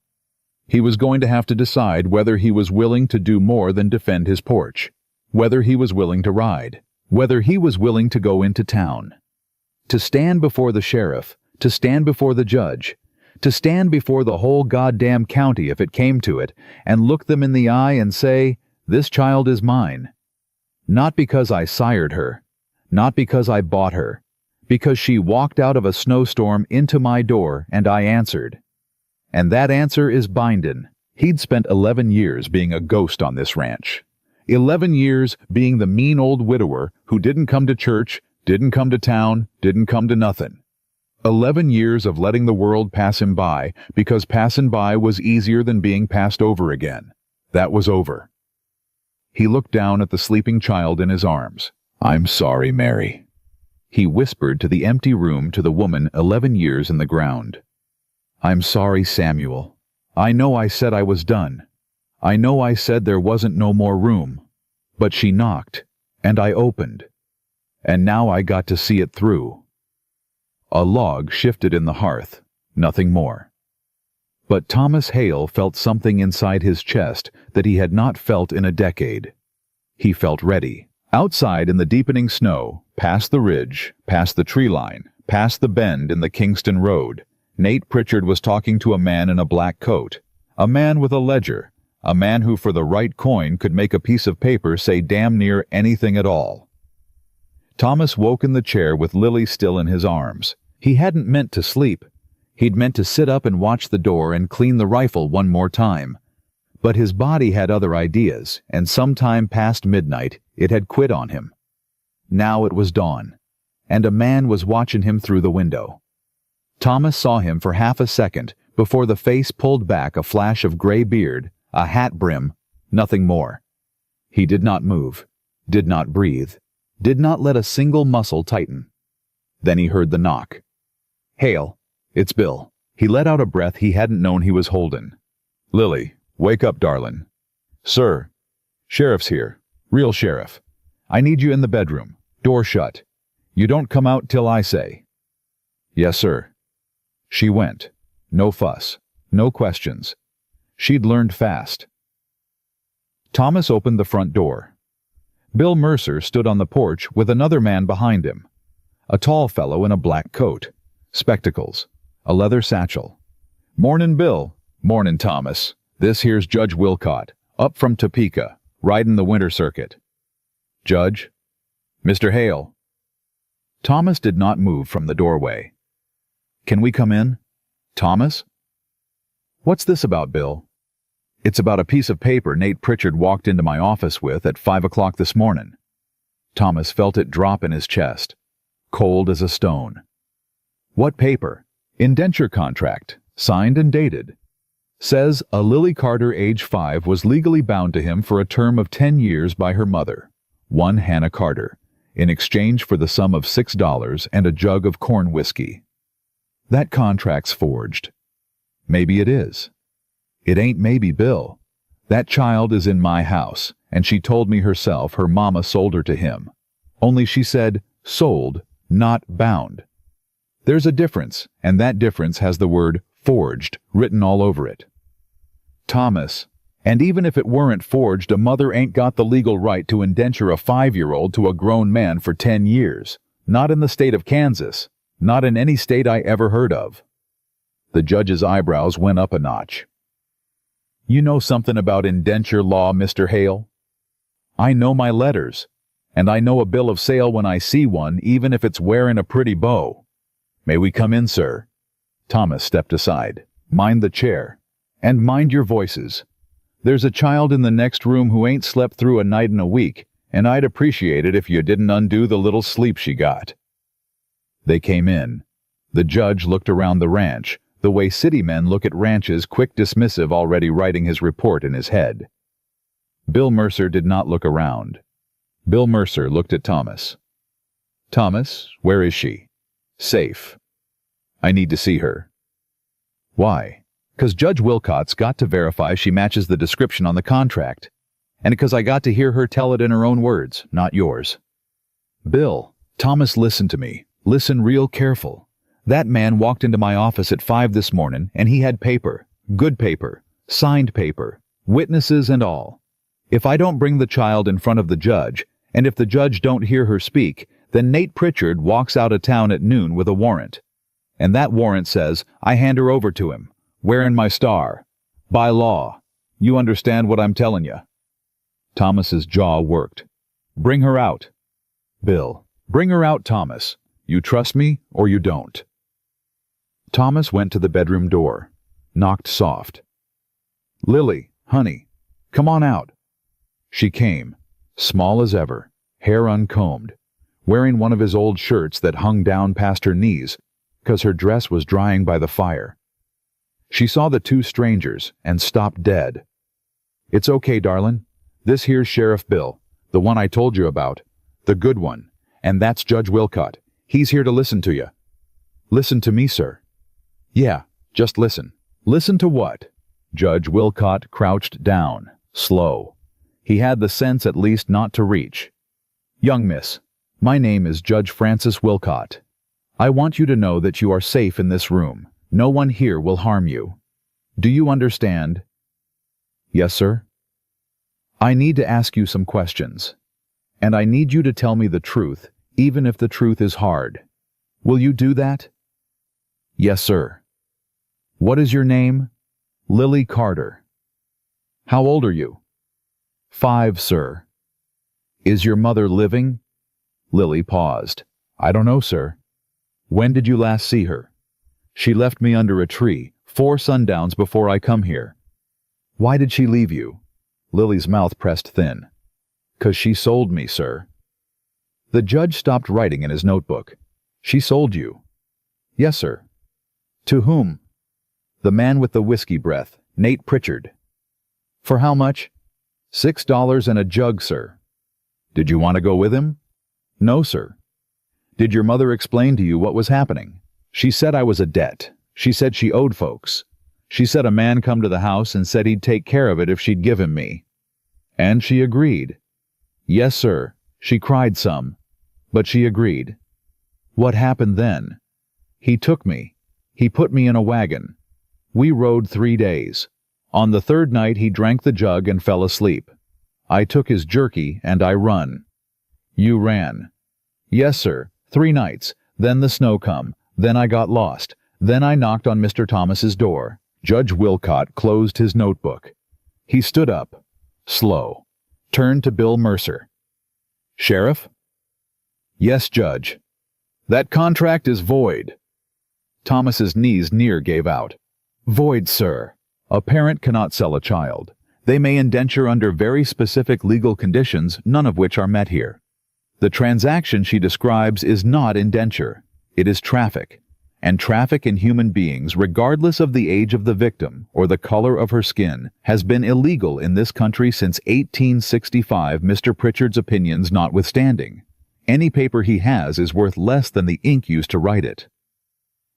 He was going to have to decide whether he was willing to do more than defend his porch. Whether he was willing to ride. Whether he was willing to go into town. To stand before the sheriff. To stand before the judge. To stand before the whole goddamn county if it came to it, and look them in the eye and say, "This child is mine. Not because I sired her. Not because I bought her. Because she walked out of a snowstorm into my door and I answered. And that answer is bindin'." He'd spent 11 years being a ghost on this ranch. 11 years being the mean old widower who didn't come to church, didn't come to town, didn't come to nothing. 11 years of letting the world pass him by because passing by was easier than being passed over again. That was over. He looked down at the sleeping child in his arms. "I'm sorry, Mary," he whispered to the empty room to the woman 11 years in the ground. "I'm sorry, Samuel. I know I said I was done. I know I said there wasn't no more room. But she knocked, and I opened. And now I got to see it through." A log shifted in the hearth, nothing more. But Thomas Hale felt something inside his chest that he had not felt in a decade. He felt ready. Outside in the deepening snow, past the ridge, past the tree line, past the bend in the Kingston Road, Nate Pritchard was talking to a man in a black coat, a man with a ledger, a man who for the right coin could make a piece of paper say damn near anything at all. Thomas woke in the chair with Lily still in his arms. He hadn't meant to sleep. He'd meant to sit up and watch the door and clean the rifle one more time. But his body had other ideas, and sometime past midnight it had quit on him. Now it was dawn. and a man was watching him through the window. Thomas saw him for half a second before the face pulled back, a flash of gray beard, a hat brim, nothing more. He did not move, did not breathe, did not let a single muscle tighten. Then he heard the knock. "Hale, it's Bill." He let out a breath he hadn't known he was holding. "Lily, wake up, darlin'." "Sir." "Sheriff's here. Real sheriff. I need you in the bedroom. Door shut. You don't come out till I say." "Yes, sir." She went. No fuss. No questions. She'd learned fast. Thomas opened the front door. Bill Mercer stood on the porch with another man behind him. A tall fellow in a black coat, spectacles, a leather satchel. "Mornin', Bill." "Mornin', Thomas. This here's Judge Wilcott, up from Topeka, riding the winter circuit." "Judge?" "Mr. Hale." Thomas did not move from the doorway. "Can we come in?" "Thomas?" "What's this about, Bill?" "It's about a piece of paper Nate Pritchard walked into my office with at 5 o'clock this morning." Thomas felt it drop in his chest, cold as a stone. "What paper?" "Indenture contract, signed and dated. Says a Lily Carter, age 5, was legally bound to him for a term of 10 years by her mother, one Hannah Carter, in exchange for the sum of $6 and a jug of corn whiskey. That contract's forged." "Maybe it is." "It ain't maybe, Bill. That child is in my house, and she told me herself her mama sold her to him. Only she said sold, not bound. There's a difference, and that difference has the word forged written all over it." "Thomas, and even if it weren't forged, a mother ain't got the legal right to indenture a 5-year-old to a grown man for 10 years. Not in the state of Kansas. Not in any state I ever heard of." The judge's eyebrows went up a notch. "You know something about indenture law, Mr. Hale?" "I know my letters, and I know a bill of sale when I see one, even if it's wearing a pretty bow." "May we come in, sir?" Thomas stepped aside. "Mind the chair. And mind your voices. There's a child in the next room who ain't slept through a night in a week, and I'd appreciate it if you didn't undo the little sleep she got." They came in. The judge looked around the ranch, the way city men look at ranches, quick dismissive, already writing his report in his head. Bill Mercer did not look around. Bill Mercer looked at Thomas. "Thomas, where is she?" "Safe." "I need to see her." "Why?" "'Cause Judge Wilcott's got to verify she matches the description on the contract. And 'cause I got to hear her tell it in her own words, not yours." "Bill, Thomas, listen to me. Listen real careful. That man walked into my office at 5 this morning, and he had paper, good paper, signed paper, witnesses and all. If I don't bring the child in front of the judge, and if the judge don't hear her speak, then Nate Pritchard walks out of town at noon with a warrant. And that warrant says I hand her over to him, wearing my star. By law. You understand what I'm telling you?" Thomas's jaw worked. "Bring her out." "Bill, bring her out, Thomas. You trust me or you don't." Thomas went to the bedroom door, knocked soft. "Lily, honey, come on out." She came, small as ever, hair uncombed, wearing one of his old shirts that hung down past her knees, 'cause her dress was drying by the fire. She saw the two strangers and stopped dead. "It's okay, darlin'. This here's Sheriff Bill, the one I told you about, the good one, and that's Judge Wilcott. He's here to listen to you." "Listen to me, sir." "Yeah, just listen." "Listen to what?" Judge Wilcott crouched down, slow. He had the sense at least not to reach. "Young miss, my name is Judge Francis Wilcott. I want you to know that you are safe in this room. No one here will harm you. Do you understand?" "Yes, sir." "I need to ask you some questions. And I need you to tell me the truth, even if the truth is hard. Will you do that?" "Yes, sir." "What is your name?" "Lily Carter." "How old are you?" 5, sir." "Is your mother living?" Lily paused. "I don't know, sir." "When did you last see her?" "She left me under a tree, 4 sundowns before I come here." "Why did she leave you?" Lily's mouth pressed thin. "'Cause she sold me, sir." The judge stopped writing in his notebook. She sold you. Yes, sir. To whom? The man with the whiskey breath, Nate Pritchard. For how much? $6 and a jug, sir. Did you want to go with him? No, sir. Did your mother explain to you what was happening? She said I was a debt. She said she owed folks. She said a man come to the house and said he'd take care of it if she'd give him me. And she agreed. Yes, sir. She cried some, but she agreed. What happened then? He took me. He put me in a wagon. We rode 3 days. On the third night he drank the jug and fell asleep. I took his jerky and I run. You ran. Yes, sir. 3 nights. Then the snow come. Then I got lost. Then I knocked on Mr. Thomas's door. Judge Wilcott closed his notebook. He stood up, slow, turned to Bill Mercer. Sheriff? Yes, Judge. That contract is void. Thomas's knees near gave out. Void, sir. A parent cannot sell a child. They may indenture under very specific legal conditions, none of which are met here. The transaction she describes is not indenture. It is traffic. And traffic in human beings, regardless of the age of the victim or the color of her skin, has been illegal in this country since 1865, Mr. Pritchard's opinions notwithstanding. Any paper he has is worth less than the ink used to write it.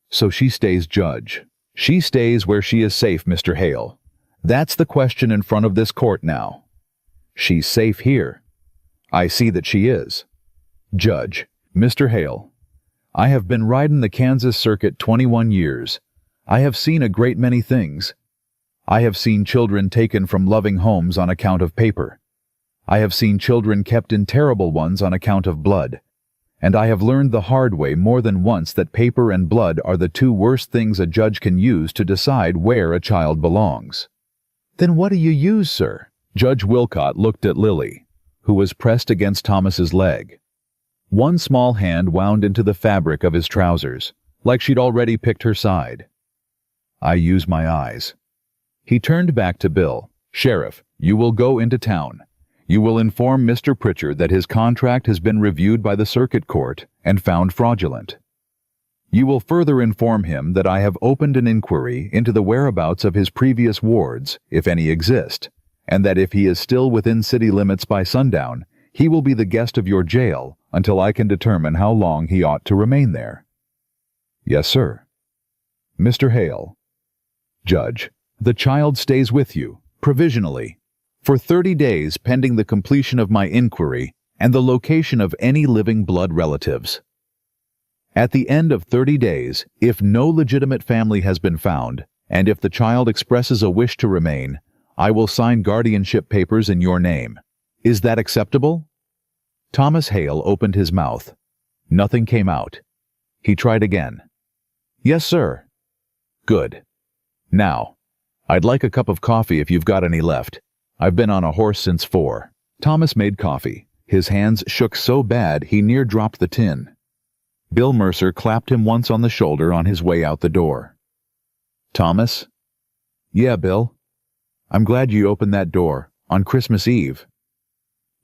So she stays judge. She stays where she is safe, Mr. Hale. That's the question in front of this court now. She's safe here. I see that she is. Judge, Mr. Hale, I have been riding the Kansas circuit 21 years. I have seen a great many things. I have seen children taken from loving homes on account of paper. I have seen children kept in terrible ones on account of blood. And I have learned the hard way more than once that paper and blood are the 2 worst things a judge can use to decide where a child belongs. Then what do you use, sir? Judge Wilcott looked at Lily, who was pressed against Thomas's leg. One small hand wound into the fabric of his trousers, like she'd already picked her side. I use my eyes. He turned back to Bill. Sheriff, you will go into town. You will inform Mr. Pritchard that his contract has been reviewed by the circuit court and found fraudulent. You will further inform him that I have opened an inquiry into the whereabouts of his previous wards, if any exist, and that if he is still within city limits by sundown, he will be the guest of your jail until I can determine how long he ought to remain there. Yes, sir. Mr. Hale. Judge, the child stays with you, provisionally, for 30 days pending the completion of my inquiry and the location of any living blood relatives. At the end of 30 days, if no legitimate family has been found, and if the child expresses a wish to remain, I will sign guardianship papers in your name. Is that acceptable? Thomas Hale opened his mouth. Nothing came out. He tried again. Yes, sir. Good. Now, I'd like a cup of coffee if you've got any left. I've been on a horse since 4. Thomas made coffee. His hands shook so bad he near dropped the tin. Bill Mercer clapped him once on the shoulder on his way out the door. Thomas? Yeah, Bill. I'm glad you opened that door, on Christmas Eve.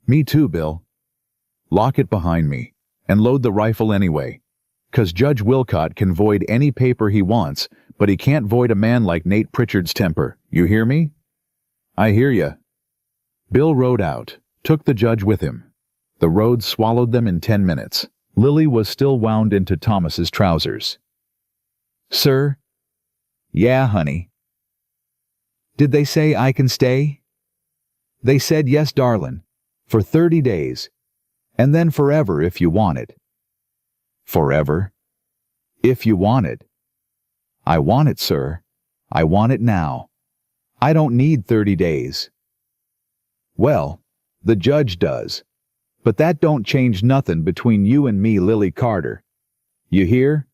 Me too, Bill. Lock it behind me, and load the rifle anyway, 'cause Judge Wilcott can void any paper he wants, but he can't void a man like Nate Pritchard's temper. You hear me? I hear ya. Bill rode out, took the judge with him. The road swallowed them in 10 minutes. Lily was still wound into Thomas's trousers. Sir? Yeah, honey. Did they say I can stay? They said yes, darlin', for 30 days, and then forever if you want it. Forever? If you want it. I want it, sir. I want it now. I don't need 30 days. Well, the judge does. But that don't change nothin' between you and me, Lily Carter. You hear?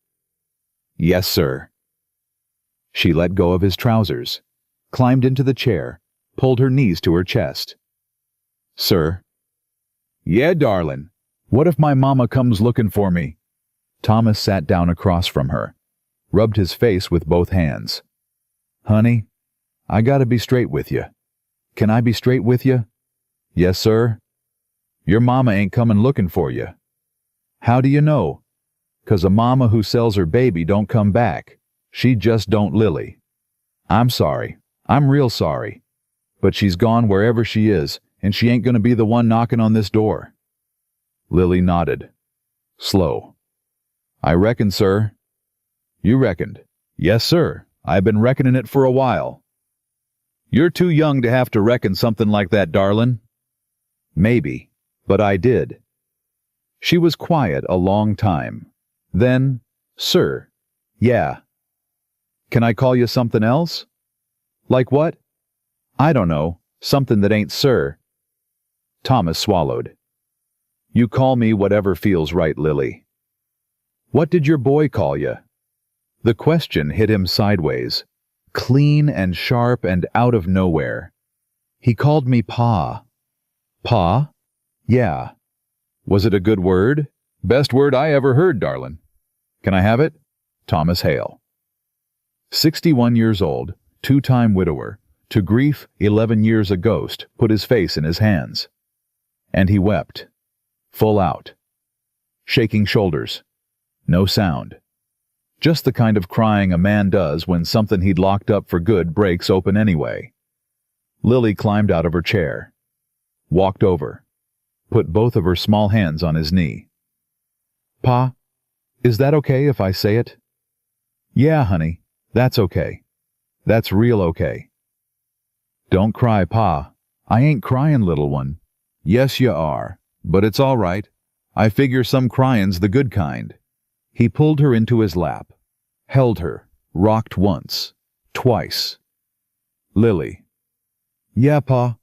Yes, sir. She let go of his trousers, climbed into the chair, pulled her knees to her chest. Sir? Yeah, darlin'. What if my mama comes lookin' for me? Thomas sat down across from her, rubbed his face with both hands. Honey, I gotta be straight with you. Can I be straight with you? Yes, sir. Your mama ain't comin' lookin' for you. How do you know? 'Cause a mama who sells her baby don't come back. She just don't, Lily. I'm sorry. I'm real sorry. But she's gone wherever she is, and she ain't gonna be the one knocking on this door. Lily nodded. Slow. I reckon, sir. You reckoned? Yes, sir. I've been reckoning it for a while. You're too young to have to reckon something like that, darlin'. Maybe, but I did. She was quiet a long time. Then, sir. Yeah. Can I call you something else? Like what? I don't know. Something that ain't sir. Thomas swallowed. You call me whatever feels right, Lily. What did your boy call you? The question hit him sideways, clean and sharp and out of nowhere. He called me Pa. Pa? Yeah. Was it a good word? Best word I ever heard, darlin'. Can I have it? Thomas Hale. 61 years old, two-time widower, to grief 11 years a ghost, put his face in his hands. And he wept. Full out. Shaking shoulders. No sound. Just the kind of crying a man does when something he'd locked up for good breaks open anyway. Lily climbed out of her chair. Walked over. Put both of her small hands on his knee. Pa, is that okay if I say it? Yeah, honey, that's okay. That's real okay. Don't cry, Pa. I ain't crying, little one. Yes, you are, but it's all right. I figure some cryin's the good kind. He pulled her into his lap, held her, rocked once, twice. Lily. Yeah, Pa.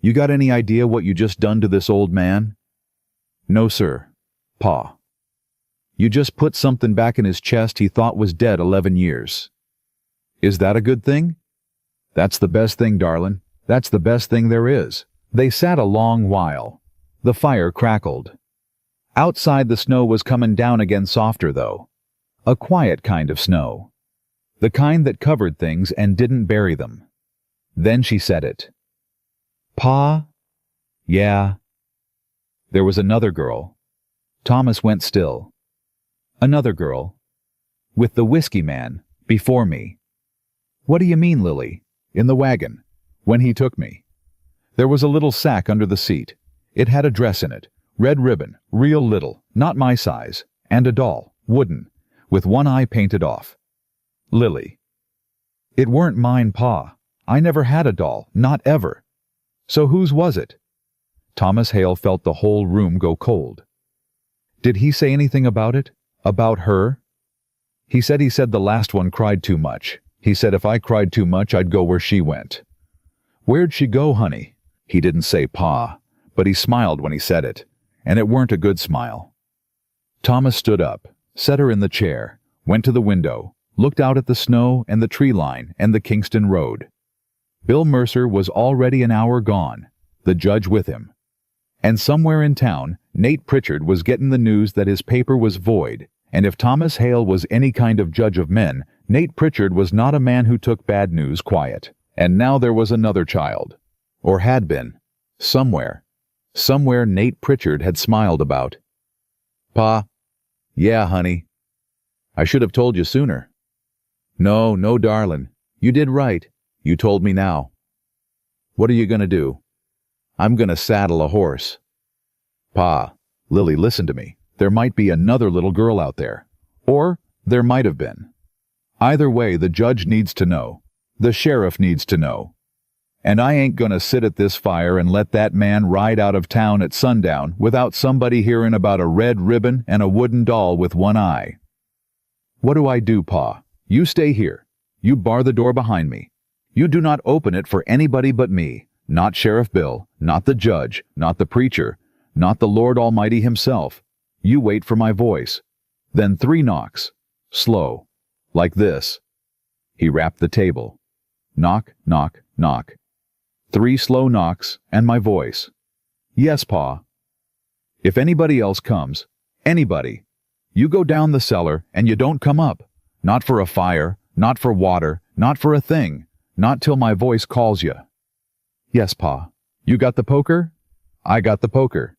You got any idea what you just done to this old man? No, sir, Pa. You just put something back in his chest he thought was dead 11 years. Is that a good thing? That's the best thing, darlin'. That's the best thing there is. They sat a long while. The fire crackled. Outside the snow was coming down again softer, though. A quiet kind of snow. The kind that covered things and didn't bury them. Then she said it. Pa? Yeah. There was another girl. Thomas went still. Another girl. With the whiskey man, before me. What do you mean, Lily? In the wagon. When he took me. There was a little sack under the seat. It had a dress in it. Red ribbon, real little, not my size. And a doll, wooden, with one eye painted off. Lily. It weren't mine, Pa. I never had a doll, not ever. So whose was it? Thomas Hale felt the whole room go cold. Did he say anything about it? About her? He said the last one cried too much. He said if I cried too much, I'd go where she went. Where'd she go, honey? He didn't say, Pa, but he smiled when he said it, and it weren't a good smile. Thomas stood up, set her in the chair, went to the window, looked out at the snow and the tree line and the Kingston Road. Bill Mercer was already an hour gone, the judge with him. And somewhere in town, Nate Pritchard was getting the news that his paper was void, and if Thomas Hale was any kind of judge of men, Nate Pritchard was not a man who took bad news quiet. And now there was another child. Or had been. Somewhere. Somewhere Nate Pritchard had smiled about. Pa? Yeah, honey. I should have told you sooner. No, darlin'. You did right. You told me now. What are you gonna do? I'm gonna saddle a horse. Pa, Lily, listen to me. There might be another little girl out there. Or there might have been. Either way, the judge needs to know. The sheriff needs to know. And I ain't gonna sit at this fire and let that man ride out of town at sundown without somebody hearing about a red ribbon and a wooden doll with one eye. What do I do, Pa? You stay here. You bar the door behind me. You do not open it for anybody but me, not Sheriff Bill, not the judge, not the preacher, not the Lord Almighty himself. You wait for my voice. Then 3 knocks. Slow. Like this. He rapped the table. Knock, knock, knock. 3 slow knocks, and my voice. Yes, Pa. If anybody else comes, anybody, you go down the cellar and you don't come up. Not for a fire, not for water, not for a thing. Not till my voice calls you. Yes, Pa. You got the poker? I got the poker.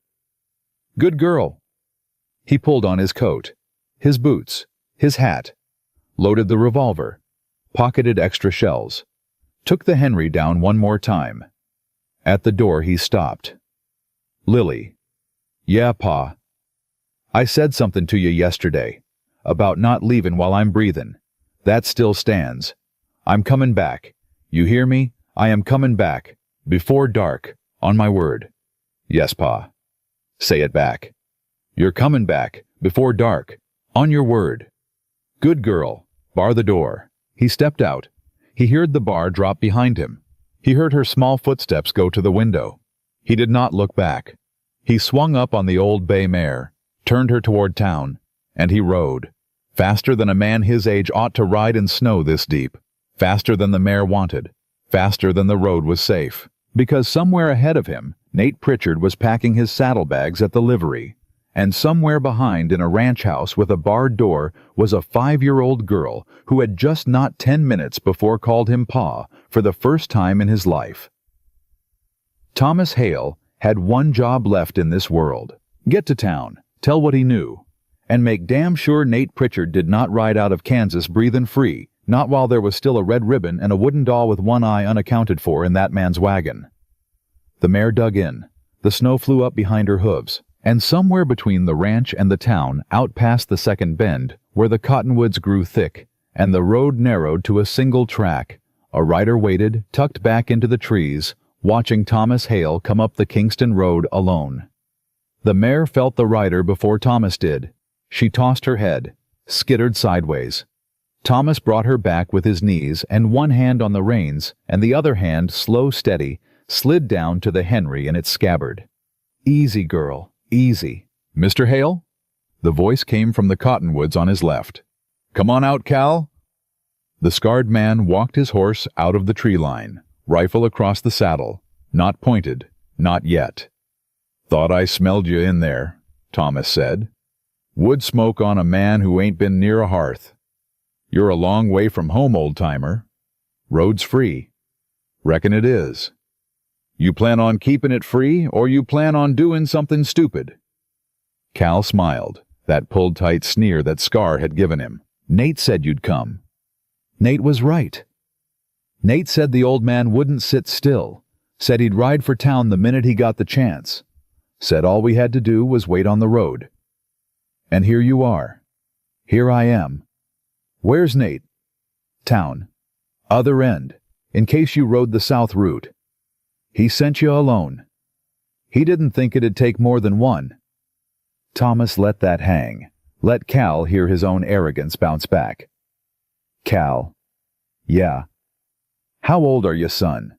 Good girl. He pulled on his coat, his boots, his hat, loaded the revolver, pocketed extra shells, took the Henry down one more time. At the door he stopped. Lily. Yeah, Pa. I said something to you yesterday about not leaving while I'm breathing. That still stands. I'm coming back. You hear me? I am coming back. Before dark, on my word. Yes, Pa. Say it back. You're coming back, before dark, on your word. Good girl. Bar the door. He stepped out. He heard the bar drop behind him. He heard her small footsteps go to the window. He did not look back. He swung up on the old bay mare, turned her toward town, and he rode. Faster than a man his age ought to ride in snow this deep. Faster than the mare wanted. Faster than the road was safe. Because somewhere ahead of him, Nate Pritchard was packing his saddlebags at the livery. And somewhere behind in a ranch house with a barred door was a 5-year-old girl who had just not 10 minutes before called him Pa for the first time in his life. Thomas Hale had one job left in this world. Get to town, tell what he knew, and make damn sure Nate Pritchard did not ride out of Kansas breathing free, not while there was still a red ribbon and a wooden doll with one eye unaccounted for in that man's wagon. The mare dug in. The snow flew up behind her hooves. And somewhere between the ranch and the town, out past the second bend, where the cottonwoods grew thick, and the road narrowed to a single track, a rider waited, tucked back into the trees, watching Thomas Hale come up the Kingston Road alone. The mare felt the rider before Thomas did. She tossed her head, skittered sideways. Thomas brought her back with his knees and one hand on the reins, and the other hand, slow, steady, slid down to the Henry in its scabbard. Easy, girl. Easy. Mr. Hale? The voice came from the cottonwoods on his left. Come on out, Cal. The scarred man walked his horse out of the tree line, rifle across the saddle, not pointed, not yet. Thought I smelled you in there, Thomas said. Wood smoke on a man who ain't been near a hearth. You're a long way from home, old-timer. Road's free. Reckon it is. You plan on keeping it free, or you plan on doing something stupid? Cal smiled, that pulled-tight sneer that Scar had given him. Nate said you'd come. Nate was right. Nate said the old man wouldn't sit still, said he'd ride for town the minute he got the chance, said all we had to do was wait on the road. And here you are. Here I am. Where's Nate? Town. Other end, in case you rode the south route. He sent you alone. He didn't think it'd take more than one. Thomas let that hang. Let Cal hear his own arrogance bounce back. Cal. Yeah. How old are you, son?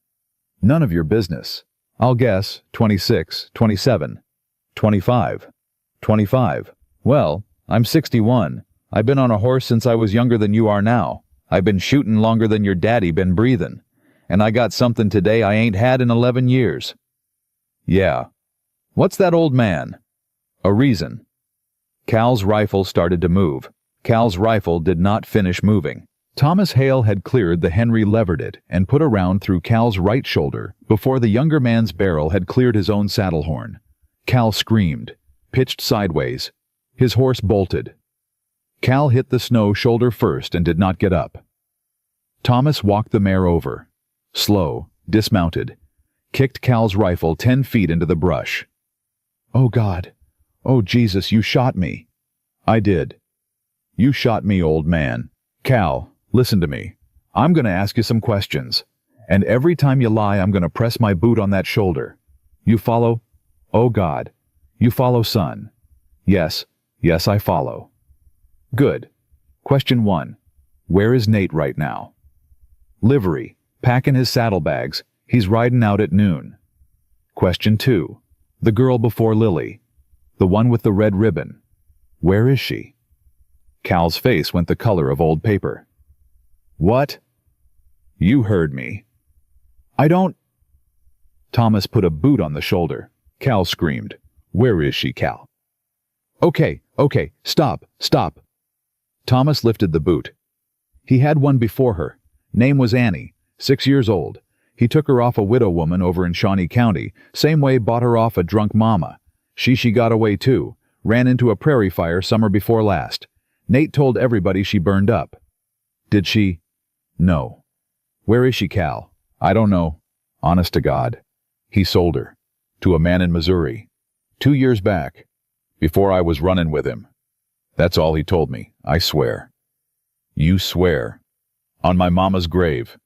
None of your business. I'll guess 26, 27, 25. 25. Well, I'm 61. I've been on a horse since I was younger than you are now. I've been shooting longer than your daddy been breathing. And I got something today I ain't had in 11 years. Yeah. What's that old man? A reason. Cal's rifle started to move. Cal's rifle did not finish moving. Thomas Hale had cleared the Henry, levered it, and put a round through Cal's right shoulder before the younger man's barrel had cleared his own saddle horn. Cal screamed, pitched sideways. His horse bolted. Cal hit the snow shoulder first and did not get up. Thomas walked the mare over. Slow, dismounted, kicked Cal's rifle 10 feet into the brush. Oh God, oh Jesus, you shot me. I did. You shot me, old man. Cal, listen to me. I'm going to ask you some questions. And every time you lie, I'm going to press my boot on that shoulder. You follow? Oh God. You follow, son? Yes, yes, I follow. Good. Question 1. Where is Nate right now? Livery. Packing his saddlebags. He's riding out at noon. Question 2. The girl before Lily. The one with the red ribbon. Where is she? Cal's face went the color of old paper. What? You heard me. I don't... Thomas put a boot on the shoulder. Cal screamed. Where is she, Cal? Okay, stop. Thomas lifted the boot. He had one before her. Name was Annie. 6 years old. He took her off a widow woman over in Shawnee County, same way bought her off a drunk mama. She got away too. Ran into a prairie fire summer before last. Nate told everybody she burned up. Did she? No. Where is she, Cal? I don't know. Honest to God. He sold her. To a man in Missouri. 2 years back. Before I was running with him. That's all he told me, I swear. You swear. On my mama's grave.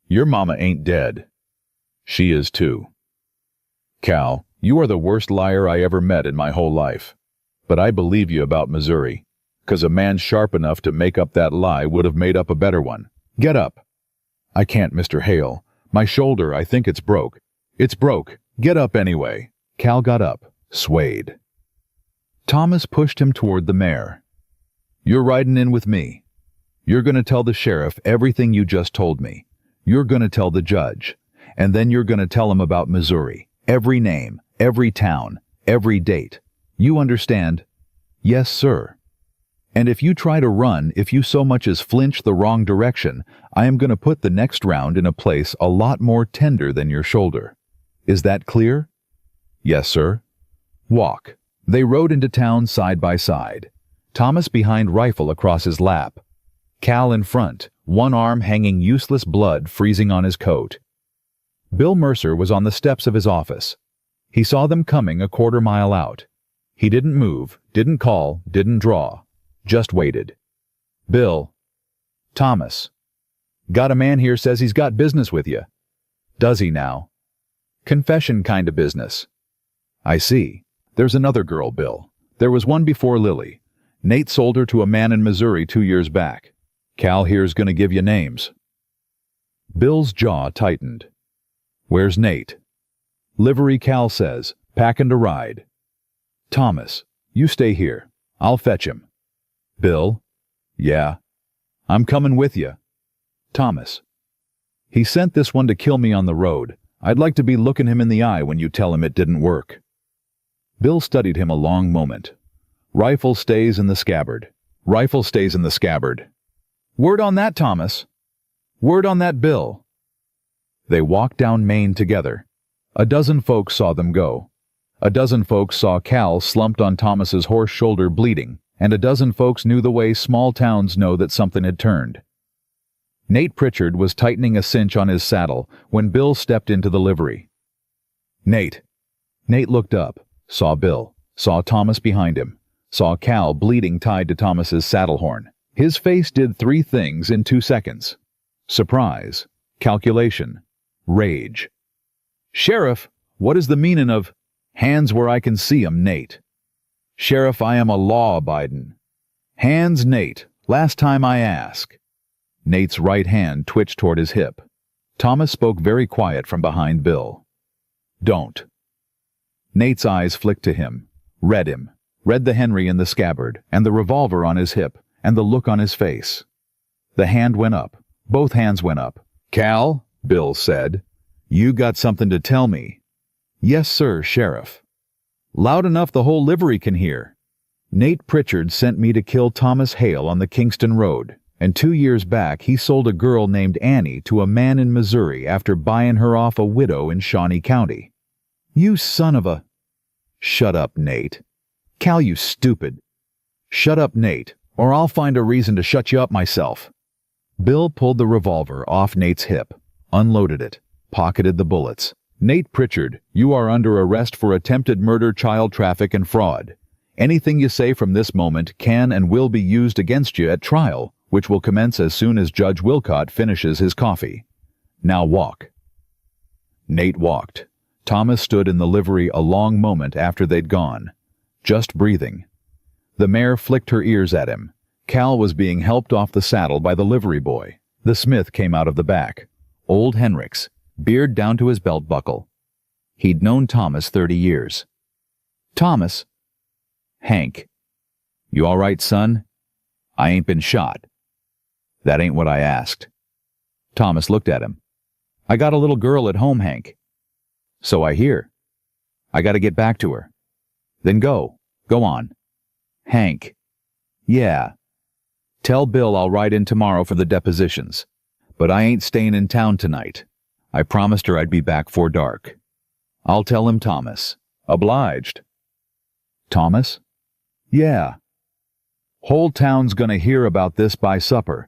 Your mama ain't dead. She is too. Cal, you are the worst liar I ever met in my whole life. But I believe you about Missouri, 'cause a man sharp enough to make up that lie would have made up a better one. Get up. I can't, Mr. Hale. My shoulder, I think it's broke. It's broke. Get up anyway. Cal got up, swayed. Thomas pushed him toward the mare. You're riding in with me. You're going to tell the sheriff everything you just told me. You're going to tell the judge. And then you're going to tell him about Missouri. Every name, every town, every date. You understand? Yes, sir. And if you try to run, if you so much as flinch the wrong direction, I am going to put the next round in a place a lot more tender than your shoulder. Is that clear? Yes, sir. Walk. They rode into town side by side. Thomas behind, rifle across his lap. Cal in front, one arm hanging, useless blood freezing on his coat. Bill Mercer was on the steps of his office. He saw them coming a quarter-mile out. He didn't move, didn't call, didn't draw. Just waited. Bill. Thomas. Got a man here says he's got business with you. Does he now? Confession kind of business. I see. There's another girl, Bill. There was one before Lily. Nate sold her to a man in Missouri 2 years back. Cal here's gonna give you names. Bill's jaw tightened. Where's Nate? Livery, Cal says. Packin' to ride. Thomas, you stay here. I'll fetch him. Bill? Yeah. I'm coming with you. Thomas. He sent this one to kill me on the road. I'd like to be looking him in the eye when you tell him it didn't work. Bill studied him a long moment. Rifle stays in the scabbard. Rifle stays in the scabbard. Word on that, Thomas. Word on that, Bill. They walked down Main together. A dozen folks saw them go. A dozen folks saw Cal slumped on Thomas's horse shoulder bleeding, and a dozen folks knew the way small towns know that something had turned. Nate Pritchard was tightening a cinch on his saddle when Bill stepped into the livery. Nate. Nate looked up, saw Bill, saw Thomas behind him, saw Cal bleeding tied to Thomas's saddle horn. His face did 3 things in 2 seconds. Surprise, calculation, rage. Sheriff, what is the meanin' of hands where I can see 'em, Nate? Sheriff, I am a law-abidin'. Hands, Nate, last time I ask. Nate's right hand twitched toward his hip. Thomas spoke very quiet from behind Bill. Don't. Nate's eyes flicked to him, read the Henry in the scabbard, and the revolver on his hip, and the look on his face. The hand went up. Both hands went up. Cal, Bill said, you got something to tell me. Yes, sir, Sheriff. Loud enough the whole livery can hear. Nate Pritchard sent me to kill Thomas Hale on the Kingston Road, and 2 years back he sold a girl named Annie to a man in Missouri after buying her off a widow in Shawnee County. You son of a... Shut up, Nate. Cal, you stupid. Shut up, Nate, or I'll find a reason to shut you up myself. Bill pulled the revolver off Nate's hip, unloaded it, pocketed the bullets. Nate Pritchard, you are under arrest for attempted murder, child traffic, and fraud. Anything you say from this moment can and will be used against you at trial, which will commence as soon as Judge Wilcott finishes his coffee. Now walk. Nate walked. Thomas stood in the livery a long moment after they'd gone, just breathing. The mare flicked her ears at him. Cal was being helped off the saddle by the livery boy. The smith came out of the back. Old Henricks, beard down to his belt buckle. He'd known Thomas 30 years. Thomas. Hank. You all right, son? I ain't been shot. That ain't what I asked. Thomas looked at him. I got a little girl at home, Hank. So I hear. I gotta get back to her. Then go. Go on. Hank. Yeah. Tell Bill I'll ride in tomorrow for the depositions. But I ain't staying in town tonight. I promised her I'd be back 'fore dark. I'll tell him Thomas. Obliged. Thomas? Yeah. Whole town's gonna hear about this by supper.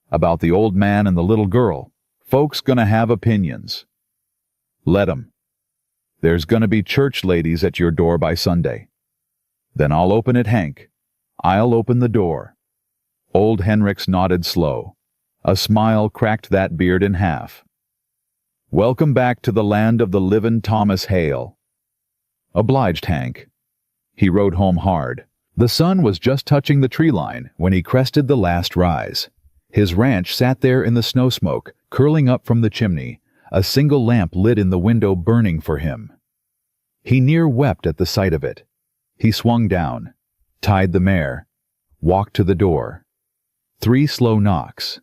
About the old man and the little girl. Folks gonna have opinions. Let 'em. There's gonna be church ladies at your door by Sunday. Then I'll open it, Hank. I'll open the door. Old Henricks nodded slow. A smile cracked that beard in half. Welcome back to the land of the livin' Thomas Hale. Obliged, Hank. He rode home hard. The sun was just touching the tree line when he crested the last rise. His ranch sat there in the snow smoke, curling up from the chimney, a single lamp lit in the window burning for him. He near wept at the sight of it. He swung down, tied the mare, walked to the door. 3 slow knocks.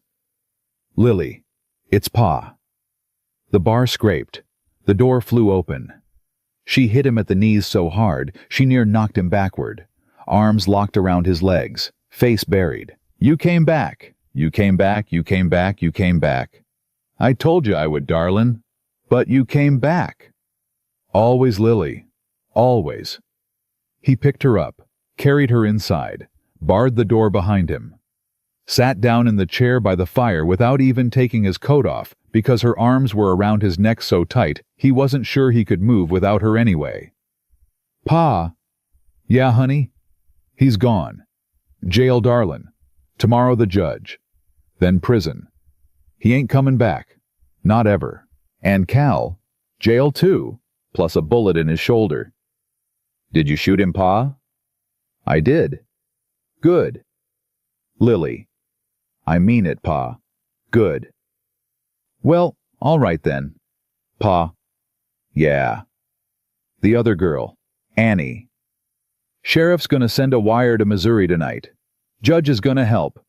Lily, it's Pa. The bar scraped. The door flew open. She hit him at the knees so hard, she near knocked him backward. Arms locked around his legs, face buried. You came back. You came back, you came back, you came back. I told you I would, darlin'. But you came back. Always, Lily. Always. He picked her up, carried her inside, barred the door behind him. Sat down in the chair by the fire without even taking his coat off, because her arms were around his neck so tight he wasn't sure he could move without her anyway. Pa. Yeah, honey? He's gone. Jail, darlin'. Tomorrow the judge. Then prison. He ain't comin' back. Not ever. And Cal. Jail too, plus a bullet in his shoulder. Did you shoot him, Pa? I did. Good. Lily. I mean it, Pa. Good. Well, all right then. Pa. Yeah. The other girl, Annie. Sheriff's gonna send a wire to Missouri tonight. Judge is gonna help.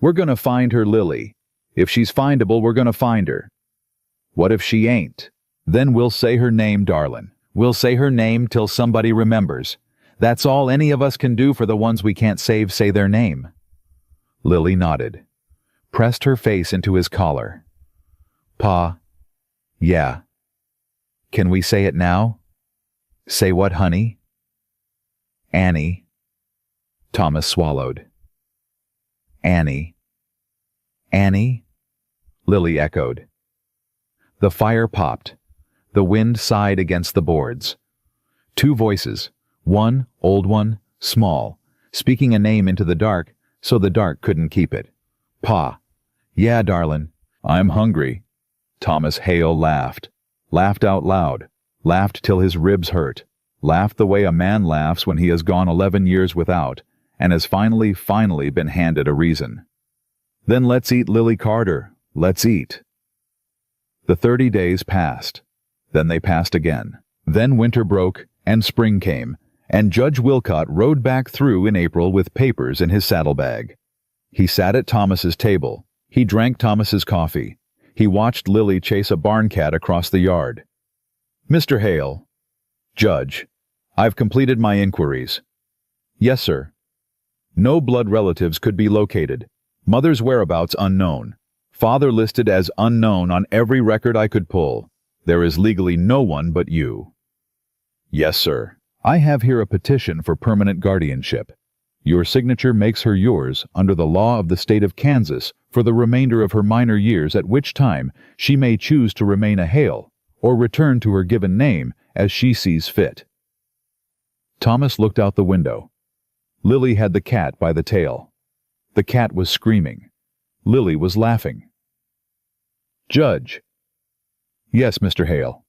We're gonna find her, Lily. If she's findable, we're gonna find her. What if she ain't? Then we'll say her name, darlin'. We'll say her name till somebody remembers. That's all any of us can do for the ones we can't save, say their name. Lily nodded, pressed her face into his collar. Pa. Yeah. Can we say it now? Say what, honey? Annie. Thomas swallowed. Annie. Annie? Lily echoed. The fire popped. The wind sighed against the boards. 2 voices, one, old one, small, speaking a name into the dark so the dark couldn't keep it. Pa. Yeah, darlin'. I'm hungry. Thomas Hale laughed. Laughed out loud. Laughed till his ribs hurt. Laughed the way a man laughs when he has gone 11 years without, and has finally been handed a reason. Then let's eat, Lily Carter. Let's eat. The 30 days passed. Then they passed again. Then winter broke, and spring came, and Judge Wilcott rode back through in April with papers in his saddlebag. He sat at Thomas's table. He drank Thomas's coffee. He watched Lily chase a barn cat across the yard. Mr. Hale. Judge. I've completed my inquiries. Yes, sir. No blood relatives could be located. Mother's whereabouts unknown. Father listed as unknown on every record I could pull. There is legally no one but you. Yes, sir. I have here a petition for permanent guardianship. Your signature makes her yours under the law of the state of Kansas for the remainder of her minor years, at which time she may choose to remain a Hale or return to her given name as she sees fit. Thomas looked out the window. Lily had the cat by the tail. The cat was screaming. Lily was laughing. Judge. Yes, Mr. Hale.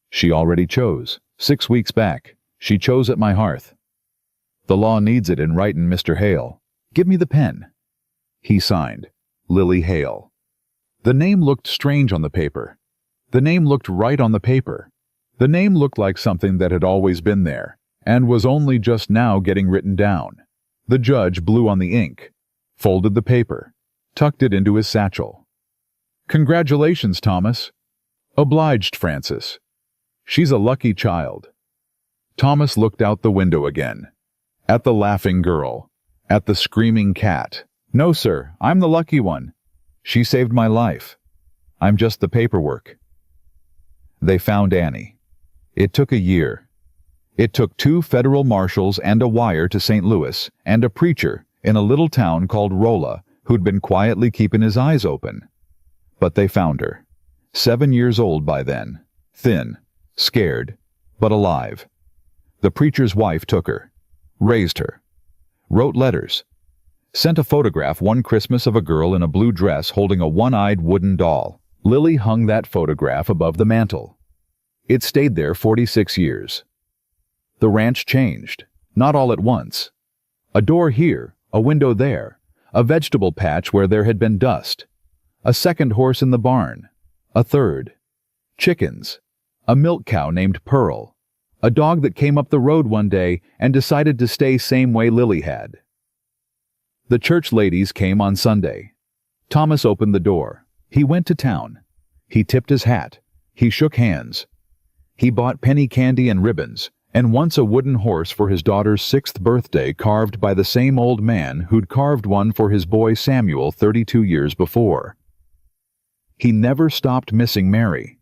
She already chose. 6 weeks back. She chose at my hearth. The law needs it in writin', Mr. Hale. Give me the pen. He signed. Lily Hale. The name looked strange on the paper. The name looked right on the paper. The name looked like something that had always been there, and was only just now getting written down. The judge blew on the ink, folded the paper, tucked it into his satchel. Congratulations, Thomas. Obliged, Francis. She's a lucky child. Thomas looked out the window again. At the laughing girl. At the screaming cat. No, sir, I'm the lucky one. She saved my life. I'm just the paperwork. They found Annie. It took a year. It took 2 federal marshals and a wire to St. Louis, and a preacher in a little town called Rolla who'd been quietly keeping his eyes open. But they found her. 7 years old by then, thin, scared, but alive. The preacher's wife took her, raised her, wrote letters, sent a photograph one Christmas of a girl in a blue dress holding a one-eyed wooden doll. Lily hung that photograph above the mantel. It stayed there 46 years. The ranch changed, not all at once. A door here, a window there, a vegetable patch where there had been dust, a second horse in the barn, a third, chickens, a milk cow named Pearl, a dog that came up the road one day and decided to stay same way Lily had. The church ladies came on Sunday. Thomas opened the door. He went to town. He tipped his hat. He shook hands. He bought penny candy and ribbons, and once a wooden horse for his daughter's 6th birthday carved by the same old man who'd carved one for his boy Samuel 32 years before. He never stopped missing Mary.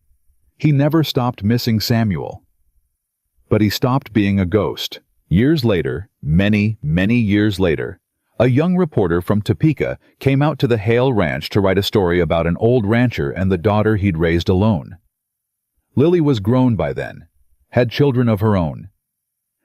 He never stopped missing Samuel. But he stopped being a ghost. Years later, many, many years later, a young reporter from Topeka came out to the Hale Ranch to write a story about an old rancher and the daughter he'd raised alone. Lily was grown by then, had children of her own,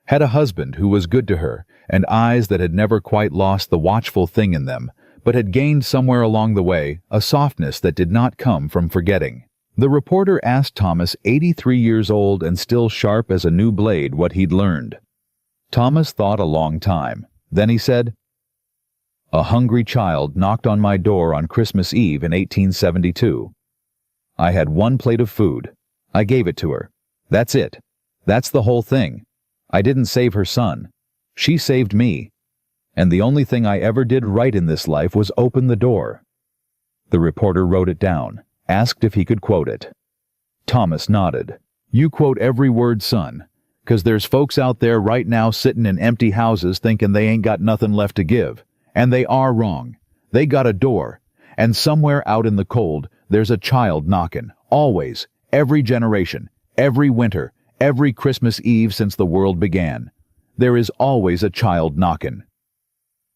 had a husband who was good to her, and eyes that had never quite lost the watchful thing in them, but had gained somewhere along the way a softness that did not come from forgetting. The reporter asked Thomas, 83 years old and still sharp as a new blade, what he'd learned. Thomas thought a long time. Then he said, "A hungry child knocked on my door on Christmas Eve in 1872. I had 1 plate of food. I gave it to her. That's it. That's the whole thing. I didn't save her son. She saved me. And the only thing I ever did right in this life was open the door." The reporter wrote it down, asked if he could quote it. Thomas nodded. "You quote every word, son, 'cause there's folks out there right now sitting in empty houses thinking they ain't got nothing left to give. And they are wrong. They got a door, and somewhere out in the cold, there's a child knocking, always, every generation, every winter, every Christmas Eve since the world began. There is always a child knocking."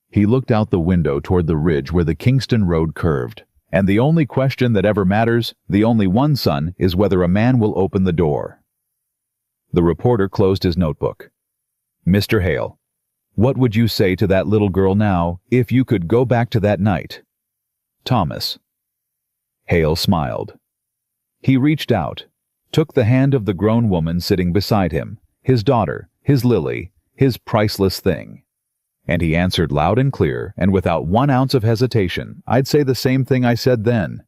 He looked out the window toward the ridge where the Kingston Road curved. "And the only question that ever matters, the only one, son, is whether a man will open the door." The reporter closed his notebook. "Mr. Hale, what would you say to that little girl now if you could go back to that night?" Thomas. Hale smiled. He reached out, took the hand of the grown woman sitting beside him, his daughter, his Lily, his priceless thing. And he answered loud and clear, and without 1 ounce of hesitation, "I'd say the same thing I said then.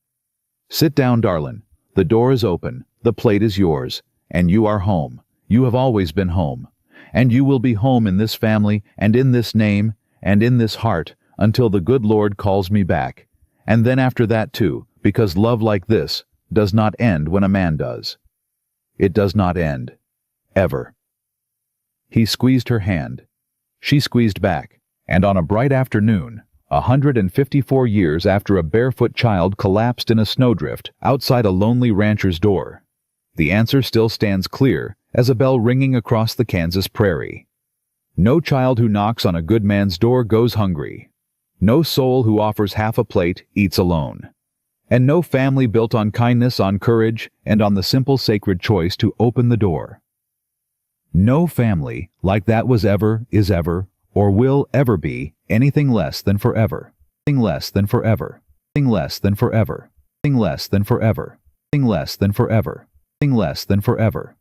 Sit down, darlin'. The door is open, the plate is yours, and you are home. You have always been home. And you will be home in this family, and in this name, and in this heart, until the good Lord calls me back. And then after that too, because love like this does not end when a man does. It does not end. Ever." He squeezed her hand. She squeezed back, and on a bright afternoon, 154 years after a barefoot child collapsed in a snowdrift outside a lonely rancher's door, the answer still stands clear as a bell ringing across the Kansas prairie. No child who knocks on a good man's door goes hungry. No soul who offers half a plate eats alone. And no family built on kindness, on courage, and on the simple sacred choice to open the door. No family like that was ever, is ever, or will ever be anything less than forever. Anything less than forever. Anything less than forever. Anything less than forever. Anything less than forever. Anything less than forever.